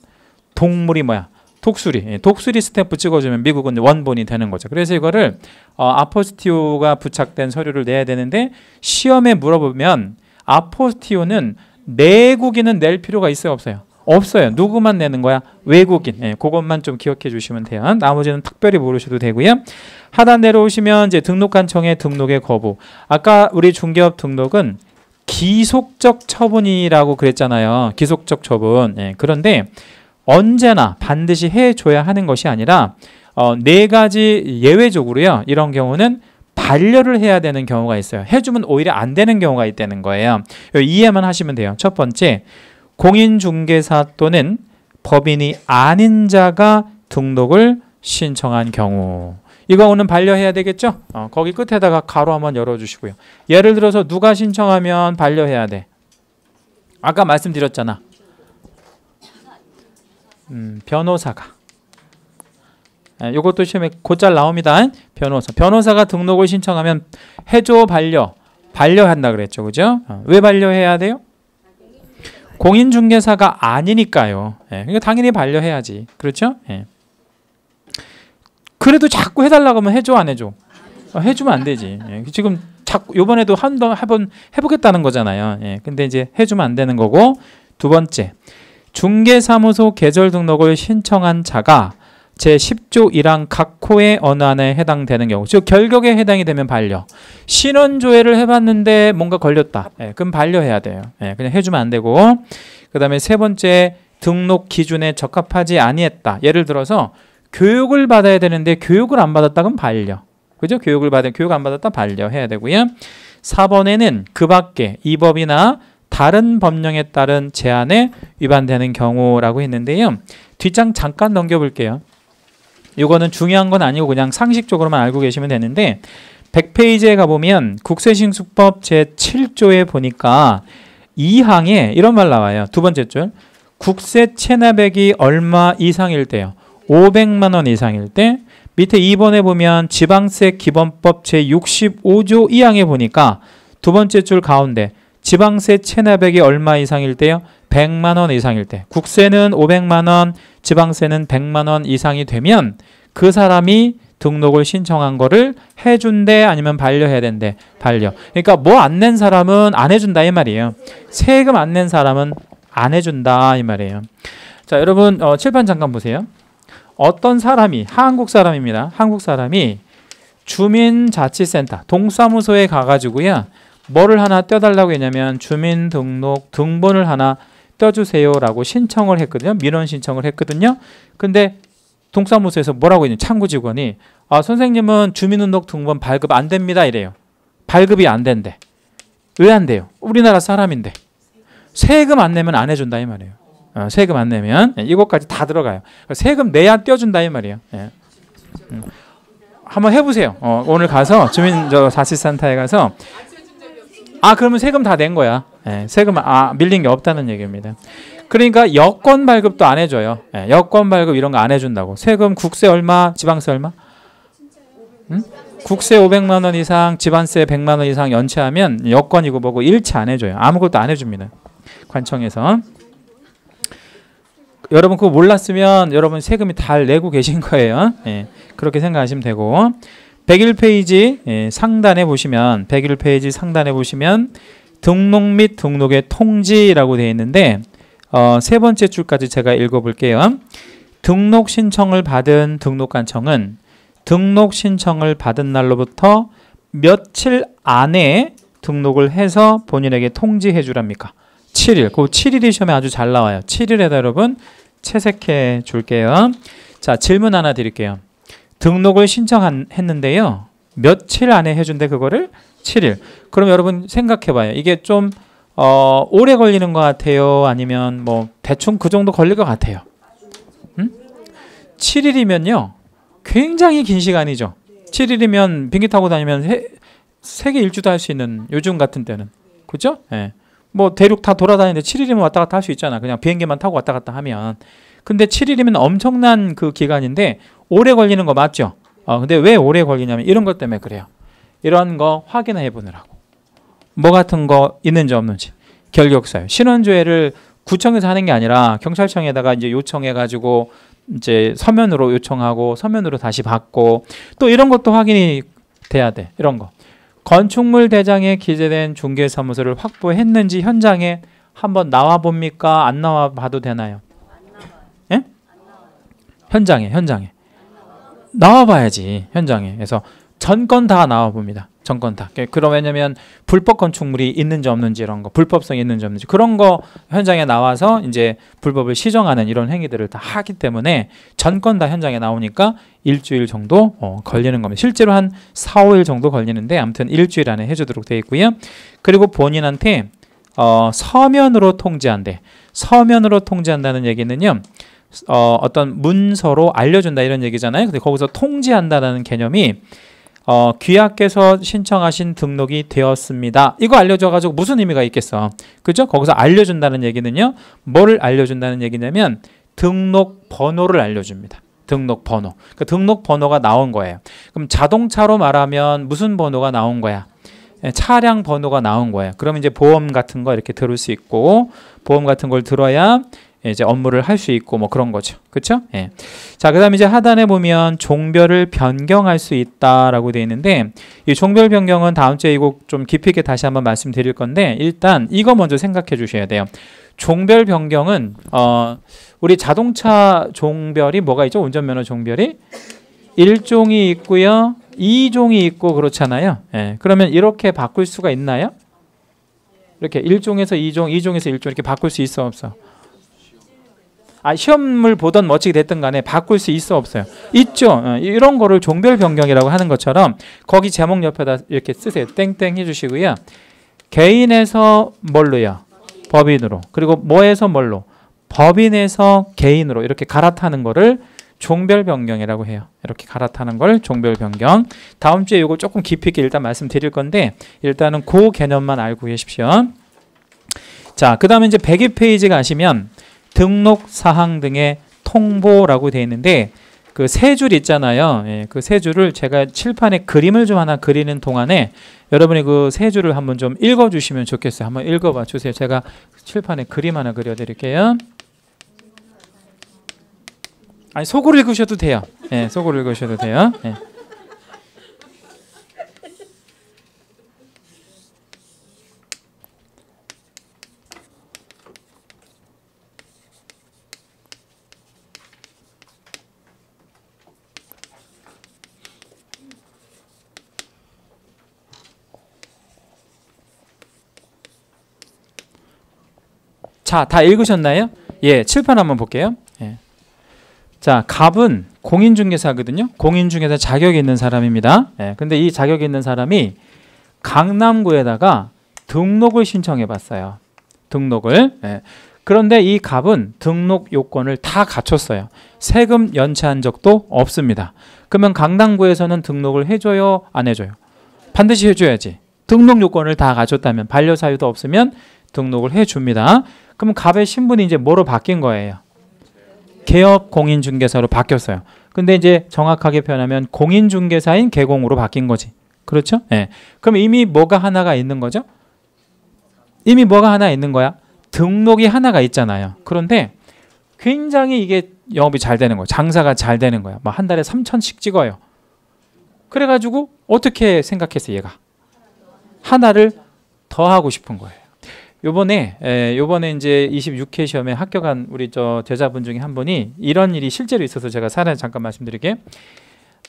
동물이 뭐야? 독수리. 예. 독수리 스탬프 찍어주면 미국은 원본이 되는 거죠. 그래서 이거를 아포스티오가 부착된 서류를 내야 되는데 시험에 물어보면 아포스티오는 내국인은 낼 필요가 있어요, 없어요? 없어요. 누구만 내는 거야? 외국인. 예, 그것만 좀 기억해 주시면 돼요. 나머지는 특별히 모르셔도 되고요. 하단 내려오시면 이제 등록관청의 등록의 거부. 아까 우리 중개업 등록은 기속적 처분이라고 그랬잖아요. 기속적 처분. 예, 그런데 언제나 반드시 해줘야 하는 것이 아니라 네 가지 예외적으로요. 이런 경우는 반려를 해야 되는 경우가 있어요. 해주면 오히려 안 되는 경우가 있다는 거예요. 이해만 하시면 돼요. 첫 번째, 공인중개사 또는 법인이 아닌 자가 등록을 신청한 경우. 이거는 반려해야 되겠죠? 거기 끝에다가 가로 한번 열어주시고요. 예를 들어서 누가 신청하면 반려해야 돼? 아까 말씀드렸잖아. 변호사가. 이것도 시험에 곧잘 나옵니다. 변호사가 등록을 신청하면 해줘 반려한다 그랬죠, 그죠? 왜 반려해야 돼요? 공인중개사가 아니니까요. 예, 그러니까 당연히 반려해야지, 그렇죠? 예. 그래도 자꾸 해달라고 하면 해줘 안 해줘? 해주면 안 되지. 예, 지금 자꾸 이번에도 한번 해보겠다는 거잖아요. 예, 근데 이제 해주면 안 되는 거고. 두 번째, 중개사무소 개설 등록을 신청한 자가 제10조 1항 각 호의 어느 하나에 해당되는 경우, 즉 결격에 해당이 되면 반려. 신원조회를 해봤는데 뭔가 걸렸다. 예, 그럼 반려해야 돼요. 예, 그냥 해주면 안 되고. 그 다음에 세 번째, 등록 기준에 적합하지 아니했다. 예를 들어서 교육을 받아야 되는데 교육을 안 받았다 그럼 반려. 그죠? 교육 안 받았다 반려해야 되고요. 4번에는 그 밖에 이 법이나 다른 법령에 따른 제한에 위반되는 경우라고 했는데요. 뒷장 잠깐 넘겨볼게요. 이거는 중요한 건 아니고 그냥 상식적으로만 알고 계시면 되는데 100페이지에 가보면 국세징수법 제7조에 보니까 2항에 이런 말 나와요. 두 번째 줄. 국세 체납액이 얼마 이상일 때요. 500만 원 이상일 때. 밑에 2번에 보면 지방세 기본법 제65조 2항에 보니까 두 번째 줄 가운데 지방세 체납액이 얼마 이상일 때요? 100만 원 이상일 때. 국세는 500만 원, 지방세는 100만 원 이상이 되면 그 사람이 등록을 신청한 거를 해준대 아니면 반려해야 된대. 반려. 그러니까 뭐 안 낸 사람은 안 해준다 이 말이에요. 세금 안 낸 사람은 안 해준다 이 말이에요. 자, 여러분 칠판 잠깐 보세요. 어떤 사람이, 한국 사람입니다. 한국 사람이 주민자치센터, 동사무소에 가가지고요. 뭐를 하나 떼달라고 했냐면 주민등록 등본을 하나 떼주세요라고 신청을 했거든요. 민원 신청을 했거든요. 근데 동사무소에서 뭐라고 했냐면 창구 직원이 선생님은 주민등록 등본 발급 안 됩니다 이래요. 발급이 안 된대. 왜 안 돼요? 우리나라 사람인데. 세금 안 내면 안 해준다 이 말이에요. 세금 안 내면 이것까지 다 들어가요. 세금 내야 떼어준다 이 말이에요. 예. 한번 해보세요. 오늘 가서 주민자치센터에 가서 그러면 세금 다 낸 거야. 예, 세금 밀린 게 없다는 얘기입니다. 그러니까 여권 발급도 안 해줘요. 예, 여권 발급 이런 거 안 해준다고. 세금 국세 얼마, 지방세 얼마? 응? 국세 500만 원 이상, 지방세 100만 원 이상 연체하면 여권이고 뭐고 일치 안 해줘요. 아무것도 안 해줍니다. 관청에서. 여러분 그거 몰랐으면 여러분 세금이 다 내고 계신 거예요. 예, 그렇게 생각하시면 되고. 101페이지 상단에 보시면 101페이지 상단에 보시면 등록 및 등록의 통지라고 되어 있는데 세 번째 줄까지 제가 읽어볼게요. 등록 신청을 받은 등록관청은 등록 신청을 받은 날로부터 며칠 안에 등록을 해서 본인에게 통지해 주랍니까? 7일. 그 7일이 시험에 아주 잘 나와요. 7일에다 여러분 채색해 줄게요. 자, 질문 하나 드릴게요. 등록을 신청했는데요. 며칠 안에 해준대 그거를? 7일. 그럼 여러분 생각해 봐요. 이게 좀 오래 걸리는 것 같아요? 아니면 뭐 대충 그 정도 걸릴 것 같아요? 7일이면요. 굉장히 긴 시간이죠. 7일이면 비행기 타고 다니면 세계 일주도 할 수 있는 요즘 같은 때는. 그죠? 예. 뭐 대륙 다 돌아다니는데 7일이면 왔다 갔다 할 수 있잖아. 그냥 비행기만 타고 왔다 갔다 하면. 근데 7일이면 엄청난 그 기간인데 오래 걸리는 거 맞죠? 근데 왜 오래 걸리냐면 이런 것 때문에 그래요. 이런 거 확인해 보느라고. 뭐 같은 거 있는지 없는지. 결격사유. 신원조회를 구청에서 하는 게 아니라 경찰청에다가 이제 요청해 가지고 이제 서면으로 요청하고 서면으로 다시 받고 또 이런 것도 확인이 돼야 돼. 이런 거. 건축물 대장에 기재된 중개사무소를 확보했는지 현장에 한번 나와 봅니까? 안 나와 봐도 되나요? 예? 현장에 나와 봐야지. 현장에. 그래서 전건 다 나와 봅니다. 전건 다. 그럼 왜냐면 불법 건축물이 있는지 없는지 이런 거, 불법성이 있는지 없는지 그런 거 현장에 나와서 이제 불법을 시정하는 이런 행위들을 다 하기 때문에 전건 다 현장에 나오니까 일주일 정도 걸리는 겁니다. 실제로 한 4, 5일 정도 걸리는데 아무튼 일주일 안에 해주도록 되어 있고요. 그리고 본인한테 서면으로 통지한대. 서면으로 통지한다는 얘기는요. 어떤 문서로 알려준다 이런 얘기잖아요. 근데 거기서 통지한다는 개념이 귀하께서 신청하신 등록이 되었습니다. 이거 알려줘가지고 무슨 의미가 있겠어? 그죠? 거기서 알려준다는 얘기는요. 뭐를 알려준다는 얘기냐면 등록 번호를 알려줍니다. 등록 번호. 그러니까 등록 번호가 나온 거예요. 그럼 자동차로 말하면 무슨 번호가 나온 거야? 차량 번호가 나온 거예요. 그럼 이제 보험 같은 거 이렇게 들을 수 있고 보험 같은 걸 들어야 이제 업무를 할 수 있고 뭐 그런 거죠. 그렇죠? 예. 자, 그다음에 이제 하단에 보면 종별을 변경할 수 있다라고 되어 있는데 이 종별 변경은 다음 주에 이거 좀 깊이 있게 다시 한번 말씀드릴 건데 일단 이거 먼저 생각해 주셔야 돼요. 종별 변경은 우리 자동차 종별이 뭐가 있죠? 운전면허 종별이 1종이 있고요. 2종이 있고 그렇잖아요. 예. 그러면 이렇게 바꿀 수가 있나요? 이렇게 1종에서 2종, 2종에서 1종 이렇게 바꿀 수 있어 없어? 시험을 보던 뭐 어찌 됐든 간에 바꿀 수 있어 없어요? 있죠. 이런 거를 종별 변경이라고 하는 것처럼 거기 제목 옆에다 이렇게 쓰세요. 땡땡 해주시고요. 개인에서 뭘로요? 법인으로. 그리고 뭐에서 뭘로? 법인에서 개인으로 이렇게 갈아타는 거를 종별 변경이라고 해요. 이렇게 갈아타는 걸 종별 변경. 다음 주에 이거 조금 깊이 있게 일단 말씀드릴 건데 일단은 그 개념만 알고 계십시오. 자, 그 다음에 이제 102페이지 가시면 등록 사항 등의 통보라고 되어 있는데 그 세 줄 있잖아요. 예, 그 세 줄을 제가 칠판에 그림을 좀 하나 그리는 동안에 여러분이 그 세 줄을 한번 좀 읽어주시면 좋겠어요. 한번 읽어봐 주세요. 제가 칠판에 그림 하나 그려드릴게요. 아니 속으로 읽으셔도 돼요. 예, 속으로 읽으셔도 돼요. 예. 자, 다 읽으셨나요? 예, 칠판 한번 볼게요. 예. 자, 갑은 공인중개사거든요. 공인중개사 자격이 있는 사람입니다. 예, 근데 이 자격이 있는 사람이 강남구에다가 등록을 신청해 봤어요. 등록을. 예. 그런데 이 갑은 등록 요건을 다 갖췄어요. 세금 연체한 적도 없습니다. 그러면 강남구에서는 등록을 해줘요? 안 해줘요? 반드시 해줘야지. 등록 요건을 다 갖췄다면 반려사유도 없으면 등록을 해줍니다. 그럼 갑의 신분이 이제 뭐로 바뀐 거예요? 개업 공인중개사로 바뀌었어요. 근데 이제 정확하게 표현하면 공인중개사인 개공으로 바뀐 거지. 그렇죠? 예. 그럼 이미 뭐가 하나가 있는 거죠? 이미 뭐가 하나 있는 거야? 등록이 하나가 있잖아요. 그런데 굉장히 이게 영업이 잘 되는 거예요. 장사가 잘 되는 거야. 막 한 달에 3,000씩 찍어요. 그래가지고 어떻게 생각했어 얘가? 하나를 더 하고 싶은 거예요. 요번에 이제 26회 시험에 합격한 우리 저 제자분 중에 한 분이 이런 일이 실제로 있어서 제가 사례 잠깐 말씀드릴게요.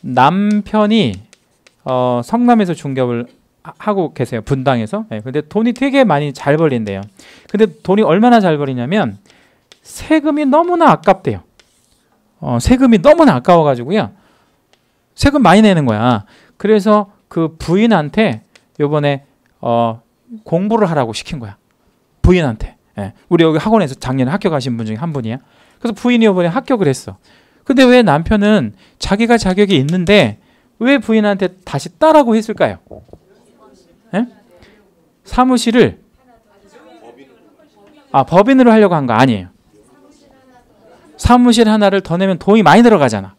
남편이 성남에서 중개업을 하고 계세요. 분당에서. 근데 돈이 되게 많이 잘 벌린대요. 근데 돈이 얼마나 잘 벌리냐면 세금이 너무나 아깝대요. 세금이 너무나 아까워가지고요. 세금 많이 내는 거야. 그래서 그 부인한테 요번에 공부를 하라고 시킨 거야. 부인한테. 우리 여기 학원에서 작년에 합격하신 분 중에 한 분이야. 그래서 부인이 요번에 합격을 했어. 근데 왜 남편은 자기가 자격이 있는데 왜 부인한테 다시 따라고 했을까요? 사무실을 법인으로 하려고 한 거 아니에요. 사무실 하나를 더 내면 돈이 많이 들어가잖아.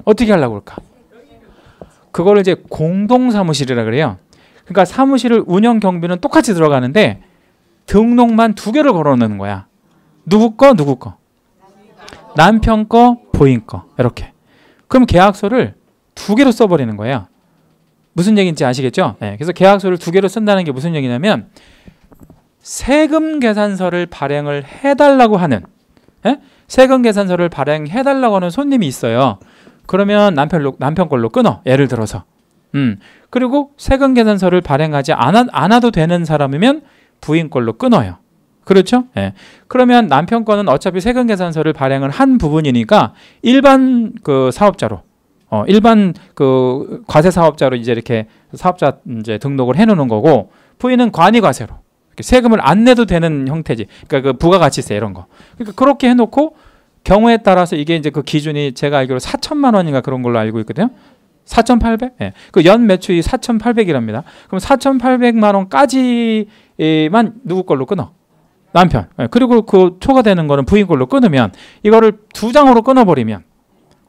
어떻게 하려고 그럴까? 그거를 이제 공동사무실이라 그래요. 그러니까 사무실을 운영 경비는 똑같이 들어가는데 등록만 2개를 걸어놓는 거야. 누구 거, 누구 거. 남편 거, 부인 거. 이렇게. 그럼 계약서를 2개로 써버리는 거예요. 무슨 얘기인지 아시겠죠? 그래서 계약서를 2개로 쓴다는 게 무슨 얘기냐면 세금 계산서를 발행을 해달라고 하는 세금 계산서를 발행해달라고 하는 손님이 있어요. 그러면 남편 걸로 끊어. 예를 들어서. 그리고 세금 계산서를 발행하지 않아도 되는 사람이면 부인 걸로 끊어요. 그렇죠? 그러면 남편 거는 어차피 세금 계산서를 발행을 한 부분이니까 일반 그 사업자로 일반 그 과세 사업자로 이제 이렇게 사업자 이제 등록을 해 놓는 거고 부인은 관이 과세로 세금을 안 내도 되는 형태지. 그러니까 그 부가가치세 이런 거. 그러니까 그렇게 해 놓고 경우에 따라서 이게 이제 그 기준이 제가 알기로 4천만 원인가 그런 걸로 알고 있거든요. 4,800? 그 연 매출이 4,800이랍니다. 그럼 4,800만 원까지만 누구 걸로 끊어? 남편. 그리고 그 초과되는 거는 부인 걸로 끊으면 이거를 2장으로 끊어버리면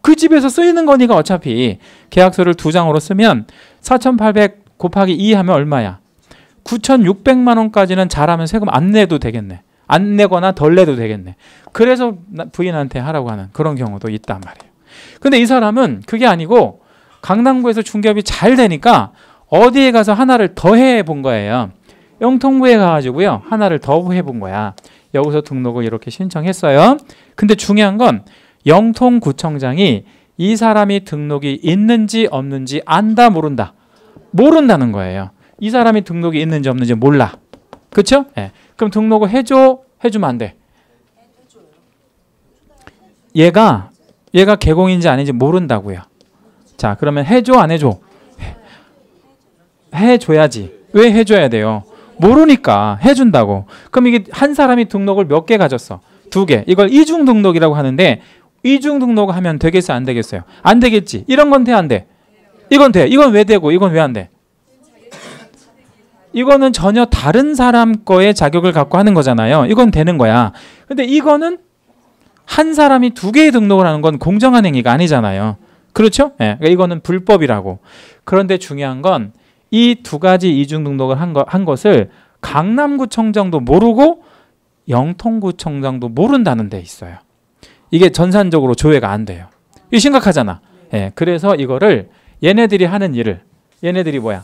그 집에서 쓰이는 거니까 어차피 계약서를 2장으로 쓰면 4,800 곱하기 2 하면 얼마야? 9,600만 원까지는 잘하면 세금 안 내도 되겠네. 안 내거나 덜 내도 되겠네. 그래서 부인한테 하라고 하는 그런 경우도 있단 말이에요. 근데 이 사람은 그게 아니고 강남구에서 중개업이 잘 되니까 어디에 가서 하나를 더 해본 거예요. 영통구에 가가지고요. 하나를 더 해본 거야. 여기서 등록을 이렇게 신청했어요. 근데 중요한 건 영통구청장이 이 사람이 등록이 있는지 없는지 안다 모른다. 모른다는 거예요. 이 사람이 등록이 있는지 없는지 몰라. 그렇죠? 그럼 등록을 해주면 안 돼. 얘가 개공인지 아닌지 모른다고요. 자, 그러면 해줘 안 해줘? 해줘야지. 왜 해줘야 돼요? 모르니까 해준다고. 그럼 이게 한 사람이 등록을 몇 개 가졌어? 2개. 이걸 이중 등록이라고 하는데 이중 등록하면 되겠어요? 안 되겠어요? 안 되겠지. 이런 건 돼? 안 돼? 이건 돼. 이건 왜 되고 이건 왜 안 돼? 이거는 전혀 다른 사람 거의 자격을 갖고 하는 거잖아요. 이건 되는 거야. 근데 이거는 한 사람이 2개의 등록을 하는 건 공정한 행위가 아니잖아요. 그렇죠? 그러니까 이거는 불법이라고. 그런데 중요한 건 이 2가지 이중 등록을 한 것을 강남구청장도 모르고 영통구청장도 모른다는 데 있어요. 이게 전산적으로 조회가 안 돼요. 이게 심각하잖아. 그래서 이거를 얘네들이 하는 일을 얘네들이 뭐야?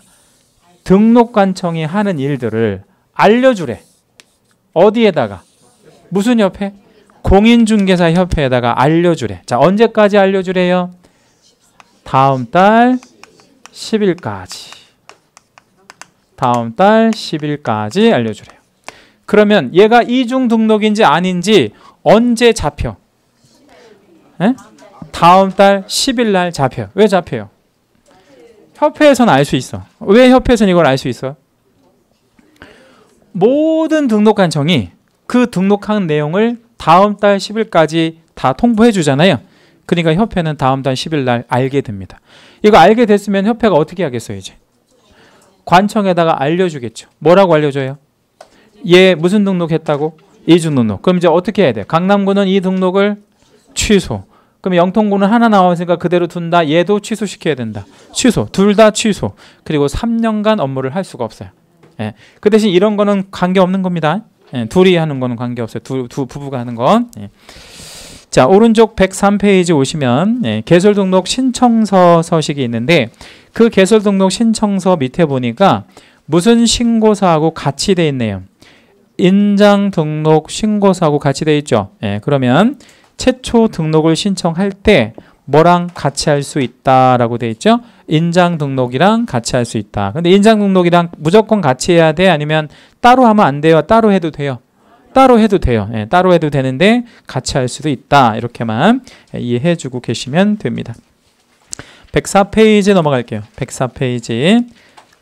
등록관청이 하는 일들을 알려주래. 어디에다가? 무슨 협회? 공인중개사 협회에다가 알려주래. 자, 언제까지 알려주래요? 다음 달 10일까지. 다음 달 10일까지 알려주래요. 그러면 얘가 이중 등록인지 아닌지 언제 잡혀? 다음 달 10일 날 잡혀요. 왜 잡혀요? 협회에서는 알 수 있어. 왜 협회에서는 이걸 알 수 있어? 모든 등록관청이 그 등록한 내용을 다음 달 10일까지 다 통보해 주잖아요. 그러니까 협회는 다음 달 10일 날 알게 됩니다. 이거 알게 됐으면 협회가 어떻게 하겠어요? 이제 관청에다가 알려주겠죠. 뭐라고 알려줘요? 얘 무슨 등록했다고? 이중 등록. 그럼 이제 어떻게 해야 돼요? 강남구는 이 등록을 취소. 그럼 영통구는 하나 나왔으니까 그대로 둔다. 얘도 취소시켜야 된다. 취소. 둘 다 취소. 그리고 3년간 업무를 할 수가 없어요. 그 대신 이런 거는 관계없는 겁니다. 둘이 하는 거는 관계없어요. 두 부부가 하는 건. 자, 오른쪽 103페이지 오시면 개설 등록 신청서 서식이 있는데 그 개설 등록 신청서 밑에 보니까 무슨 신고서하고 같이 돼 있네요. 인장 등록 신고서하고 같이 돼 있죠. 예, 그러면 최초 등록을 신청할 때 뭐랑 같이 할 수 있다라고 돼 있죠. 인장 등록이랑 같이 할 수 있다. 근데 인장 등록이랑 무조건 같이 해야 돼? 아니면 따로 하면 안 돼요? 따로 해도 돼요? 따로 해도 돼요. 예, 따로 해도 되는데 같이 할 수도 있다. 이렇게만 이해해 주고 계시면 됩니다. 104페이지 넘어갈게요. 104페이지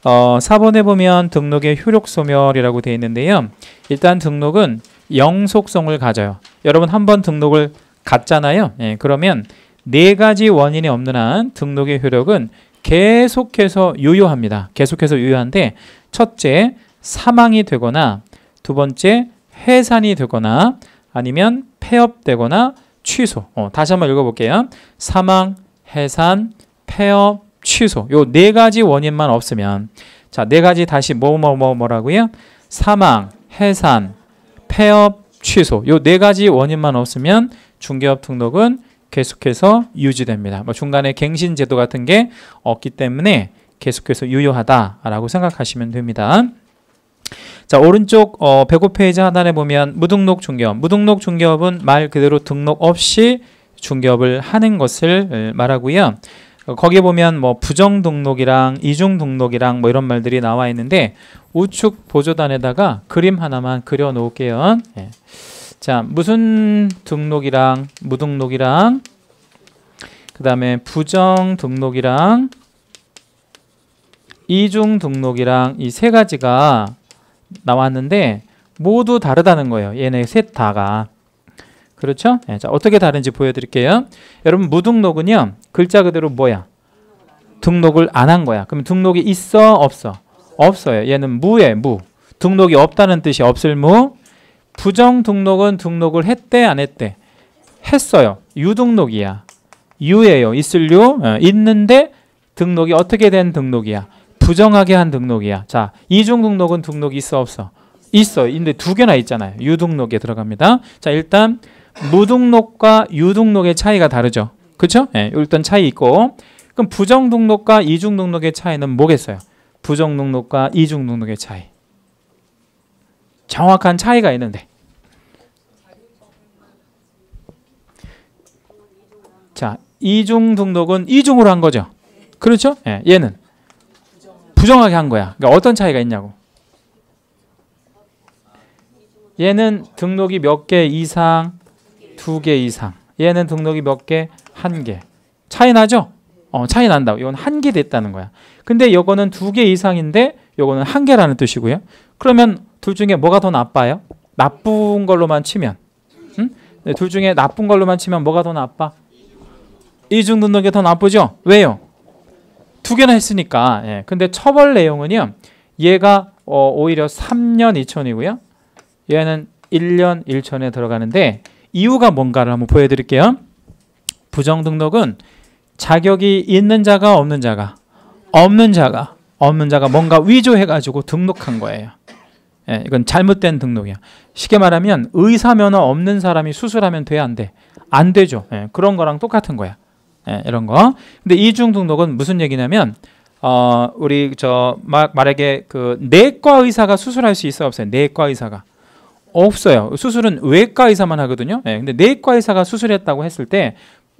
4번에 보면 등록의 효력 소멸이라고 되어 있는데요. 일단 등록은 영속성을 가져요. 여러분 한번 등록을 갔잖아요. 예, 그러면 4가지 원인이 없는 한 등록의 효력은 계속해서 유효합니다. 계속해서 유효한데 첫째, 사망이 되거나 두 번째, 해산이 되거나 아니면 폐업되거나 취소. 다시 한번 읽어볼게요. 사망, 해산, 폐업, 취소. 요 4가지 원인만 없으면 자, 4가지 다시 뭐라고요? 사망, 해산, 폐업, 취소. 요 4가지 원인만 없으면 중개업 등록은 계속해서 유지됩니다. 뭐 중간에 갱신 제도 같은 게 없기 때문에 계속해서 유효하다라고 생각하시면 됩니다. 자, 오른쪽 105페이지 하단에 보면 무등록 중개업. 무등록 중개업은 말 그대로 등록 없이 중개업을 하는 것을 말하고요. 거기에 보면 뭐 부정 등록이랑 이중 등록이랑 뭐 이런 말들이 나와 있는데 우측 보조단에다가 그림 하나만 그려 놓을게요. 예. 자, 무슨 등록이랑 무등록이랑 그 다음에 부정 등록이랑 이중 등록이랑 이 3가지가 나왔는데 모두 다르다는 거예요. 얘네 셋 다가. 그렇죠? 네, 자, 어떻게 다른지 보여드릴게요. 여러분 무등록은요. 글자 그대로 뭐야? 등록을 안 한 거야. 그럼 등록이 있어? 없어? 없어요. 얘는 무예요. 무. 등록이 없다는 뜻이 없을 무. 부정 등록은 등록을 했대 안 했대? 했어요. 유등록이야. 유예요. 있을 유. 있는데 등록이 어떻게 된 등록이야? 부정하게 한 등록이야. 자, 이중 등록은 등록이 있어 없어? 있어. 근데 2개나 있잖아요. 유등록에 들어갑니다. 자, 일단 무등록과 유등록의 차이가 다르죠. 그렇죠? 네, 일단 차이 있고. 그럼 부정 등록과 이중 등록의 차이는 뭐겠어요? 부정 등록과 이중 등록의 차이. 정확한 차이가 있는데. 자, 이중 등록은 이중으로 한 거죠. 그렇죠? 네, 얘는 부정하게 한 거야. 그러니까 어떤 차이가 있냐고. 얘는 등록이 몇 개 이상? 2개 이상. 얘는 등록이 몇 개? 1개. 차이 나죠? 차이 난다고. 이건 1개 됐다는 거야. 근데 이거는 2개 이상인데 이거는 1개라는 뜻이고요. 그러면 둘 중에 뭐가 더 나빠요? 나쁜 걸로만 치면. 응? 네, 둘 중에 나쁜 걸로만 치면 뭐가 더 나빠? 이중 등록이 더 나쁘죠? 왜요? 2개나 했으니까. 예. 근데 처벌 내용은요. 얘가 오히려 3년 2천이고요. 얘는 1년 1천에 들어가는데 이유가 뭔가를 한번 보여드릴게요. 부정 등록은 자격이 있는 자가 없는 자가 없는 자가 뭔가 위조해가지고 등록한 거예요. 예, 이건 잘못된 등록이야. 쉽게 말하면 의사 면허 없는 사람이 수술하면 돼 안 돼? 안 되죠. 예, 그런 거랑 똑같은 거야. 예, 이런 거. 근데 이중 등록은 무슨 얘기냐면 우리 만약에 그 내과 의사가 수술할 수 있어 없어요? 내과 의사가 없어요. 수술은 외과 의사만 하거든요. 예, 근데 내과 의사가 수술했다고 했을 때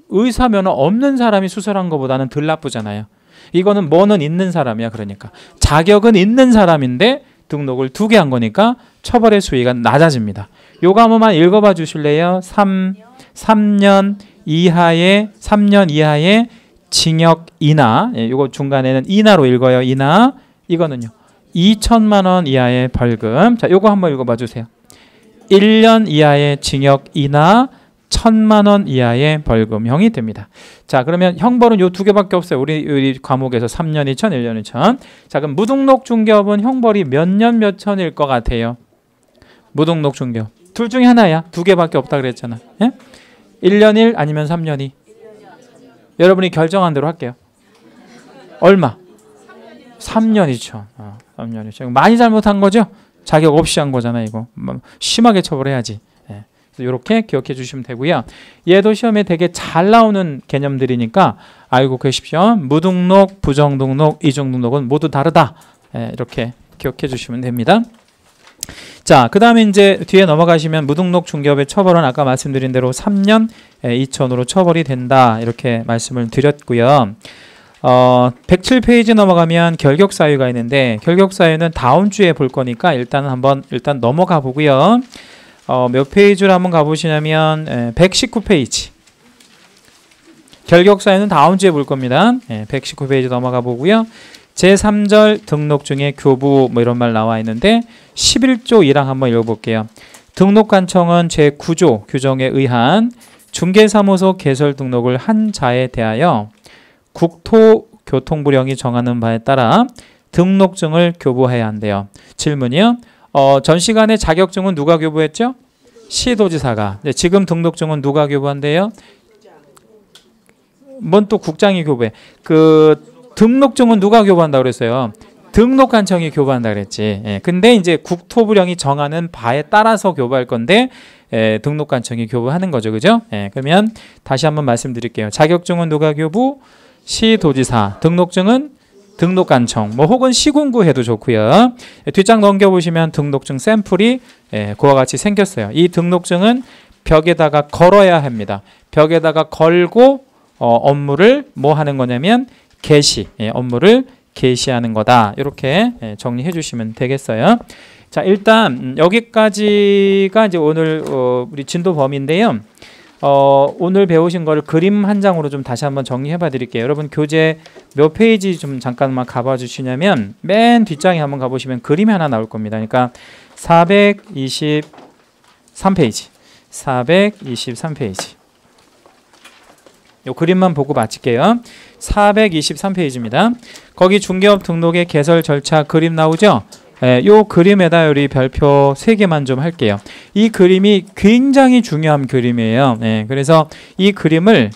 의사 면허 없는 사람이 수술한 것보다는 덜 나쁘잖아요. 이거는 뭐는 있는 사람이야. 그러니까 자격은 있는 사람인데 등록을 2개 한 거니까 처벌의 수위가 낮아집니다. 요거 한 번만 읽어봐 주실래요? 3년 이하의 징역 이나. 예, 요거 중간에는 이나로 읽어요. 이나. 이거는요. 2천만 원 이하의 벌금. 자, 요거 한번 읽어봐 주세요. 1년 이하의 징역 이나 1,000만 원 이하의 벌금형이 됩니다. 자, 그러면 형벌은 요 2개밖에 없어요. 우리 과목에서 3년 2천, 1년 2천. 자, 그럼 무등록 중개업은 형벌이 몇 년 몇 천일 것 같아요? 무등록 중개업. 둘 중에 하나야. 2개밖에 없다 그랬잖아. 예? 1년 1 아니면 3년 2. 여러분이 결정한 대로 할게요. 얼마? 3년 2천. 3년 2천. 많이 잘못한 거죠? 자격 없이 한 거잖아, 이거. 심하게 처벌해야지. 예. 그래서 이렇게 기억해 주시면 되고요. 얘도 시험에 되게 잘 나오는 개념들이니까 알고 계십시오. 무등록, 부정등록, 이중등록은 모두 다르다. 예, 이렇게 기억해 주시면 됩니다. 자, 그 다음에 이제 뒤에 넘어가시면 무등록 중개업의 처벌은 아까 말씀드린 대로 3년 2천으로 처벌이 된다 이렇게 말씀을 드렸고요. 107페이지 넘어가면 결격사유가 있는데 결격사유는 다음 주에 볼 거니까 일단 넘어가 보고요. 몇 페이지로 한번 가보시냐면 119페이지. 결격사유는 다음 주에 볼 겁니다. 119페이지 넘어가 보고요. 제3절 등록 중에 교부 뭐 이런 말 나와 있는데 11조 1항 한번 읽어볼게요. 등록관청은 제9조 규정에 의한 중개사무소 개설 등록을 한 자에 대하여 국토교통부령이 정하는 바에 따라 등록증을 교부해야 한대요. 질문이요. 전 시간에 자격증은 누가 교부했죠? 시도지사가. 지금 등록증은 누가 교부한대요? 뭔 또 국장이 교부해. 등록증은 누가 교부한다고 그랬어요? 등록관청이 교부한다 그랬지. 근데 이제 국토부령이 정하는 바에 따라서 교부할 건데 등록관청이 교부하는 거죠. 그죠? 그러면 다시 한번 말씀드릴게요. 자격증은 누가 교부? 시도지사. 등록증은 등록관청. 뭐 혹은 시군구 해도 좋고요. 뒷장 넘겨보시면 등록증 샘플이 그와 같이 생겼어요. 이 등록증은 벽에다가 걸어야 합니다. 벽에다가 걸고 업무를 뭐 하는 거냐면 개시, 업무를 개시하는 거다. 이렇게 정리해 주시면 되겠어요. 자, 일단 여기까지가 이제 오늘 우리 진도 범위인데요. 오늘 배우신 거를 그림 한 장으로 좀 다시 한번 정리해 봐 드릴게요. 여러분 교재 몇 페이지 좀 잠깐만 가봐 주시냐면 맨 뒷장에 한번 가보시면 그림이 하나 나올 겁니다. 그러니까 423페이지. 423페이지. 요 그림만 보고 마칠게요. 423페이지입니다. 거기 중개업 등록의 개설 절차 그림 나오죠? 요 그림에다 우리 별표 3개만 좀 할게요. 이 그림이 굉장히 중요한 그림이에요. 그래서 이 그림을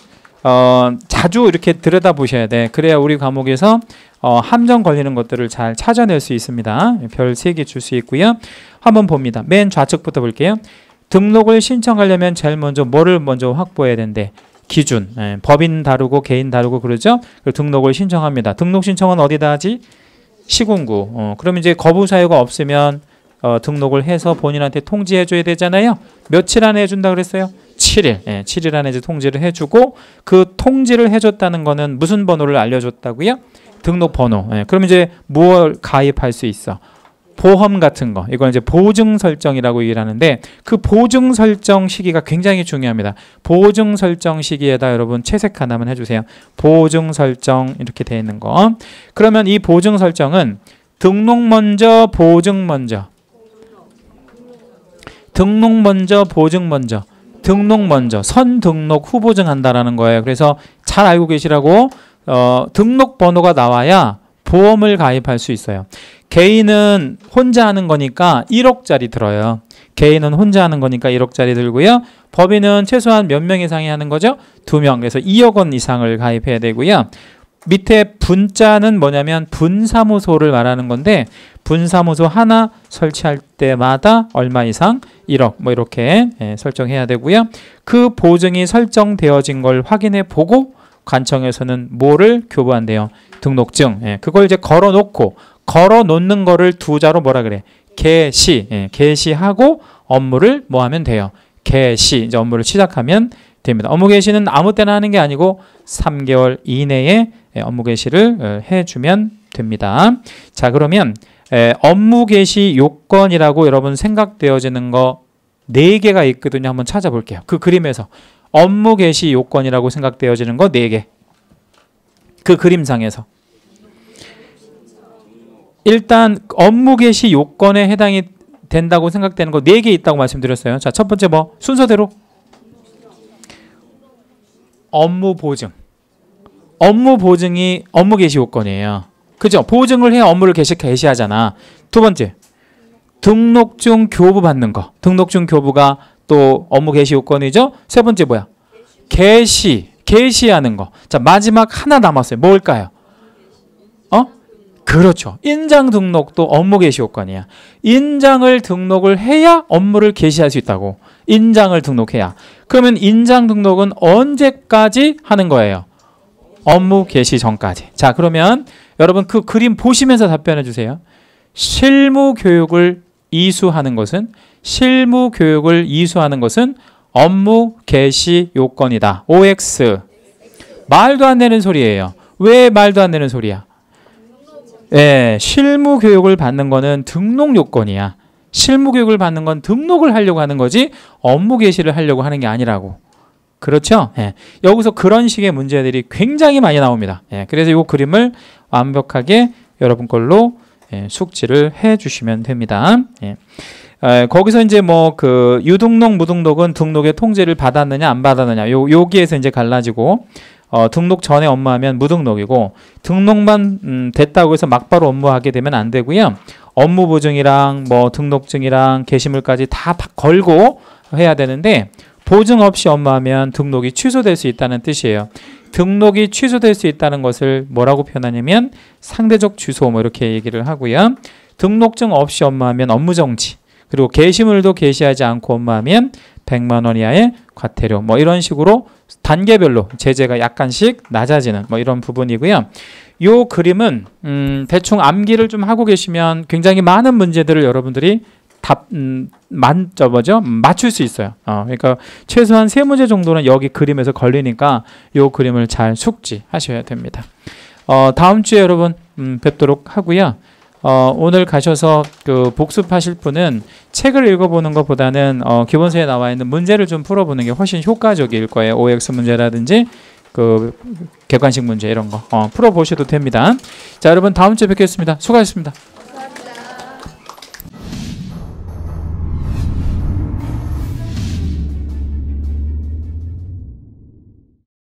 자주 이렇게 들여다 보셔야 돼. 그래야 우리 과목에서 함정 걸리는 것들을 잘 찾아낼 수 있습니다. 별 3개 줄 수 있고요. 한번 봅니다. 맨 좌측부터 볼게요. 등록을 신청하려면 제일 먼저 뭐를 먼저 확보해야 된대? 기준. 법인 다르고 개인 다르고 그러죠? 등록을 신청합니다. 등록 신청은 어디다 하지? 시군구. 그러면 이제 거부 사유가 없으면 등록을 해서 본인한테 통지해 줘야 되잖아요. 며칠 안에 해준다 그랬어요? 7일. 7일 안에 이제 통지를 해주고 그 통지를 해줬다는 거는 무슨 번호를 알려줬다고요? 등록번호. 그럼 이제 무엇 가입할 수 있어? 보험 같은 거. 이걸 이제 보증 설정이라고 얘기를 하는데 그 보증 설정 시기가 굉장히 중요합니다. 보증 설정 시기에다 여러분 채색 하나만 해주세요. 보증 설정 이렇게 되어 있는 거. 그러면 이 보증 설정은 등록 먼저, 보증 먼저. 등록 먼저, 보증 먼저. 등록 먼저. 선등록 후 보증한다라는 거예요. 그래서 잘 알고 계시라고 등록 번호가 나와야 보험을 가입할 수 있어요. 개인은 혼자 하는 거니까 1억짜리 들어요. 개인은 혼자 하는 거니까 1억짜리 들고요. 법인은 최소한 몇 명 이상이 하는 거죠? 2명. 그래서 2억 원 이상을 가입해야 되고요. 밑에 분자는 뭐냐면 분사무소를 말하는 건데 분사무소 하나 설치할 때마다 얼마 이상? 1억 뭐 이렇게 설정해야 되고요. 그 보증이 설정되어진 걸 확인해 보고 관청에서는 뭐를 교부한대요? 등록증. 그걸 이제 걸어놓고 걸어놓는 거를 두 자로 뭐라 그래? 개시. 개시하고 업무를 뭐 하면 돼요? 개시. 이제 업무를 시작하면 됩니다. 업무 개시는 아무 때나 하는 게 아니고 3개월 이내에 업무 개시를 해주면 됩니다. 자, 그러면 업무 개시 요건이라고 여러분 생각되어지는 거 4개가 있거든요. 한번 찾아볼게요. 그 그림에서 업무 개시 요건이라고 생각되어지는 거 4개. 그 그림상에서. 일단 업무 개시 요건에 해당이 된다고 생각되는 거 4개 있다고 말씀드렸어요. 자, 첫 번째 뭐? 순서대로. 업무 보증. 업무 보증이 업무 개시 요건이에요. 그죠? 보증을 해야 업무를 개시하잖아. 두 번째. 등록증 교부 받는 거. 등록증 교부가 또 업무 개시 요건이죠. 세 번째 뭐야? 개시하는 거. 자, 마지막 하나 남았어요. 뭘까요? 그렇죠. 인장 등록도 업무 개시 요건이야. 인장을 등록을 해야 업무를 개시할 수 있다고. 인장을 등록해야. 그러면 인장 등록은 언제까지 하는 거예요? 업무 개시 전까지. 자, 그러면 여러분 그 그림 보시면서 답변해 주세요. 실무 교육을 이수하는 것은 업무 개시 요건이다. OX. 말도 안 되는 소리예요. 왜 말도 안 되는 소리야? 예, 실무 교육을 받는 거는 등록 요건이야. 실무 교육을 받는 건 등록을 하려고 하는 거지 업무 개시를 하려고 하는 게 아니라고. 그렇죠? 예. 여기서 그런 식의 문제들이 굉장히 많이 나옵니다. 예. 그래서 이 그림을 완벽하게 여러분 걸로 숙지를 해 주시면 됩니다. 예. 거기서 이제 뭐 그 유등록, 무등록은 등록의 통지를 받았느냐 안 받았느냐 여기에서 이제 갈라지고 등록 전에 업무하면 무등록이고 등록만 됐다고 해서 막바로 업무하게 되면 안 되고요. 업무 보증이랑 뭐 등록증이랑 게시물까지 다 걸고 해야 되는데 보증 없이 업무하면 등록이 취소될 수 있다는 뜻이에요. 등록이 취소될 수 있다는 것을 뭐라고 표현하냐면 상대적 취소 뭐 이렇게 얘기를 하고요. 등록증 없이 업무하면 업무정지, 그리고 게시물도 게시하지 않고 업무하면 100만 원 이하의 과태료 뭐 이런 식으로 단계별로 제재가 약간씩 낮아지는 뭐 이런 부분이고요. 요 그림은 대충 암기를 좀 하고 계시면 굉장히 많은 문제들을 여러분들이 맞출 수 있어요. 그러니까 최소한 3문제 정도는 여기 그림에서 걸리니까 요 그림을 잘 숙지하셔야 됩니다. 다음 주에 여러분 뵙도록 하고요. 오늘 가셔서 그 복습하실 분은 책을 읽어보는 것보다는 기본서에 나와 있는 문제를 좀 풀어보는 게 훨씬 효과적일 거예요. OX 문제라든지 그 객관식 문제 이런 거 풀어보셔도 됩니다. 자, 여러분 다음 주에 뵙겠습니다. 수고하셨습니다.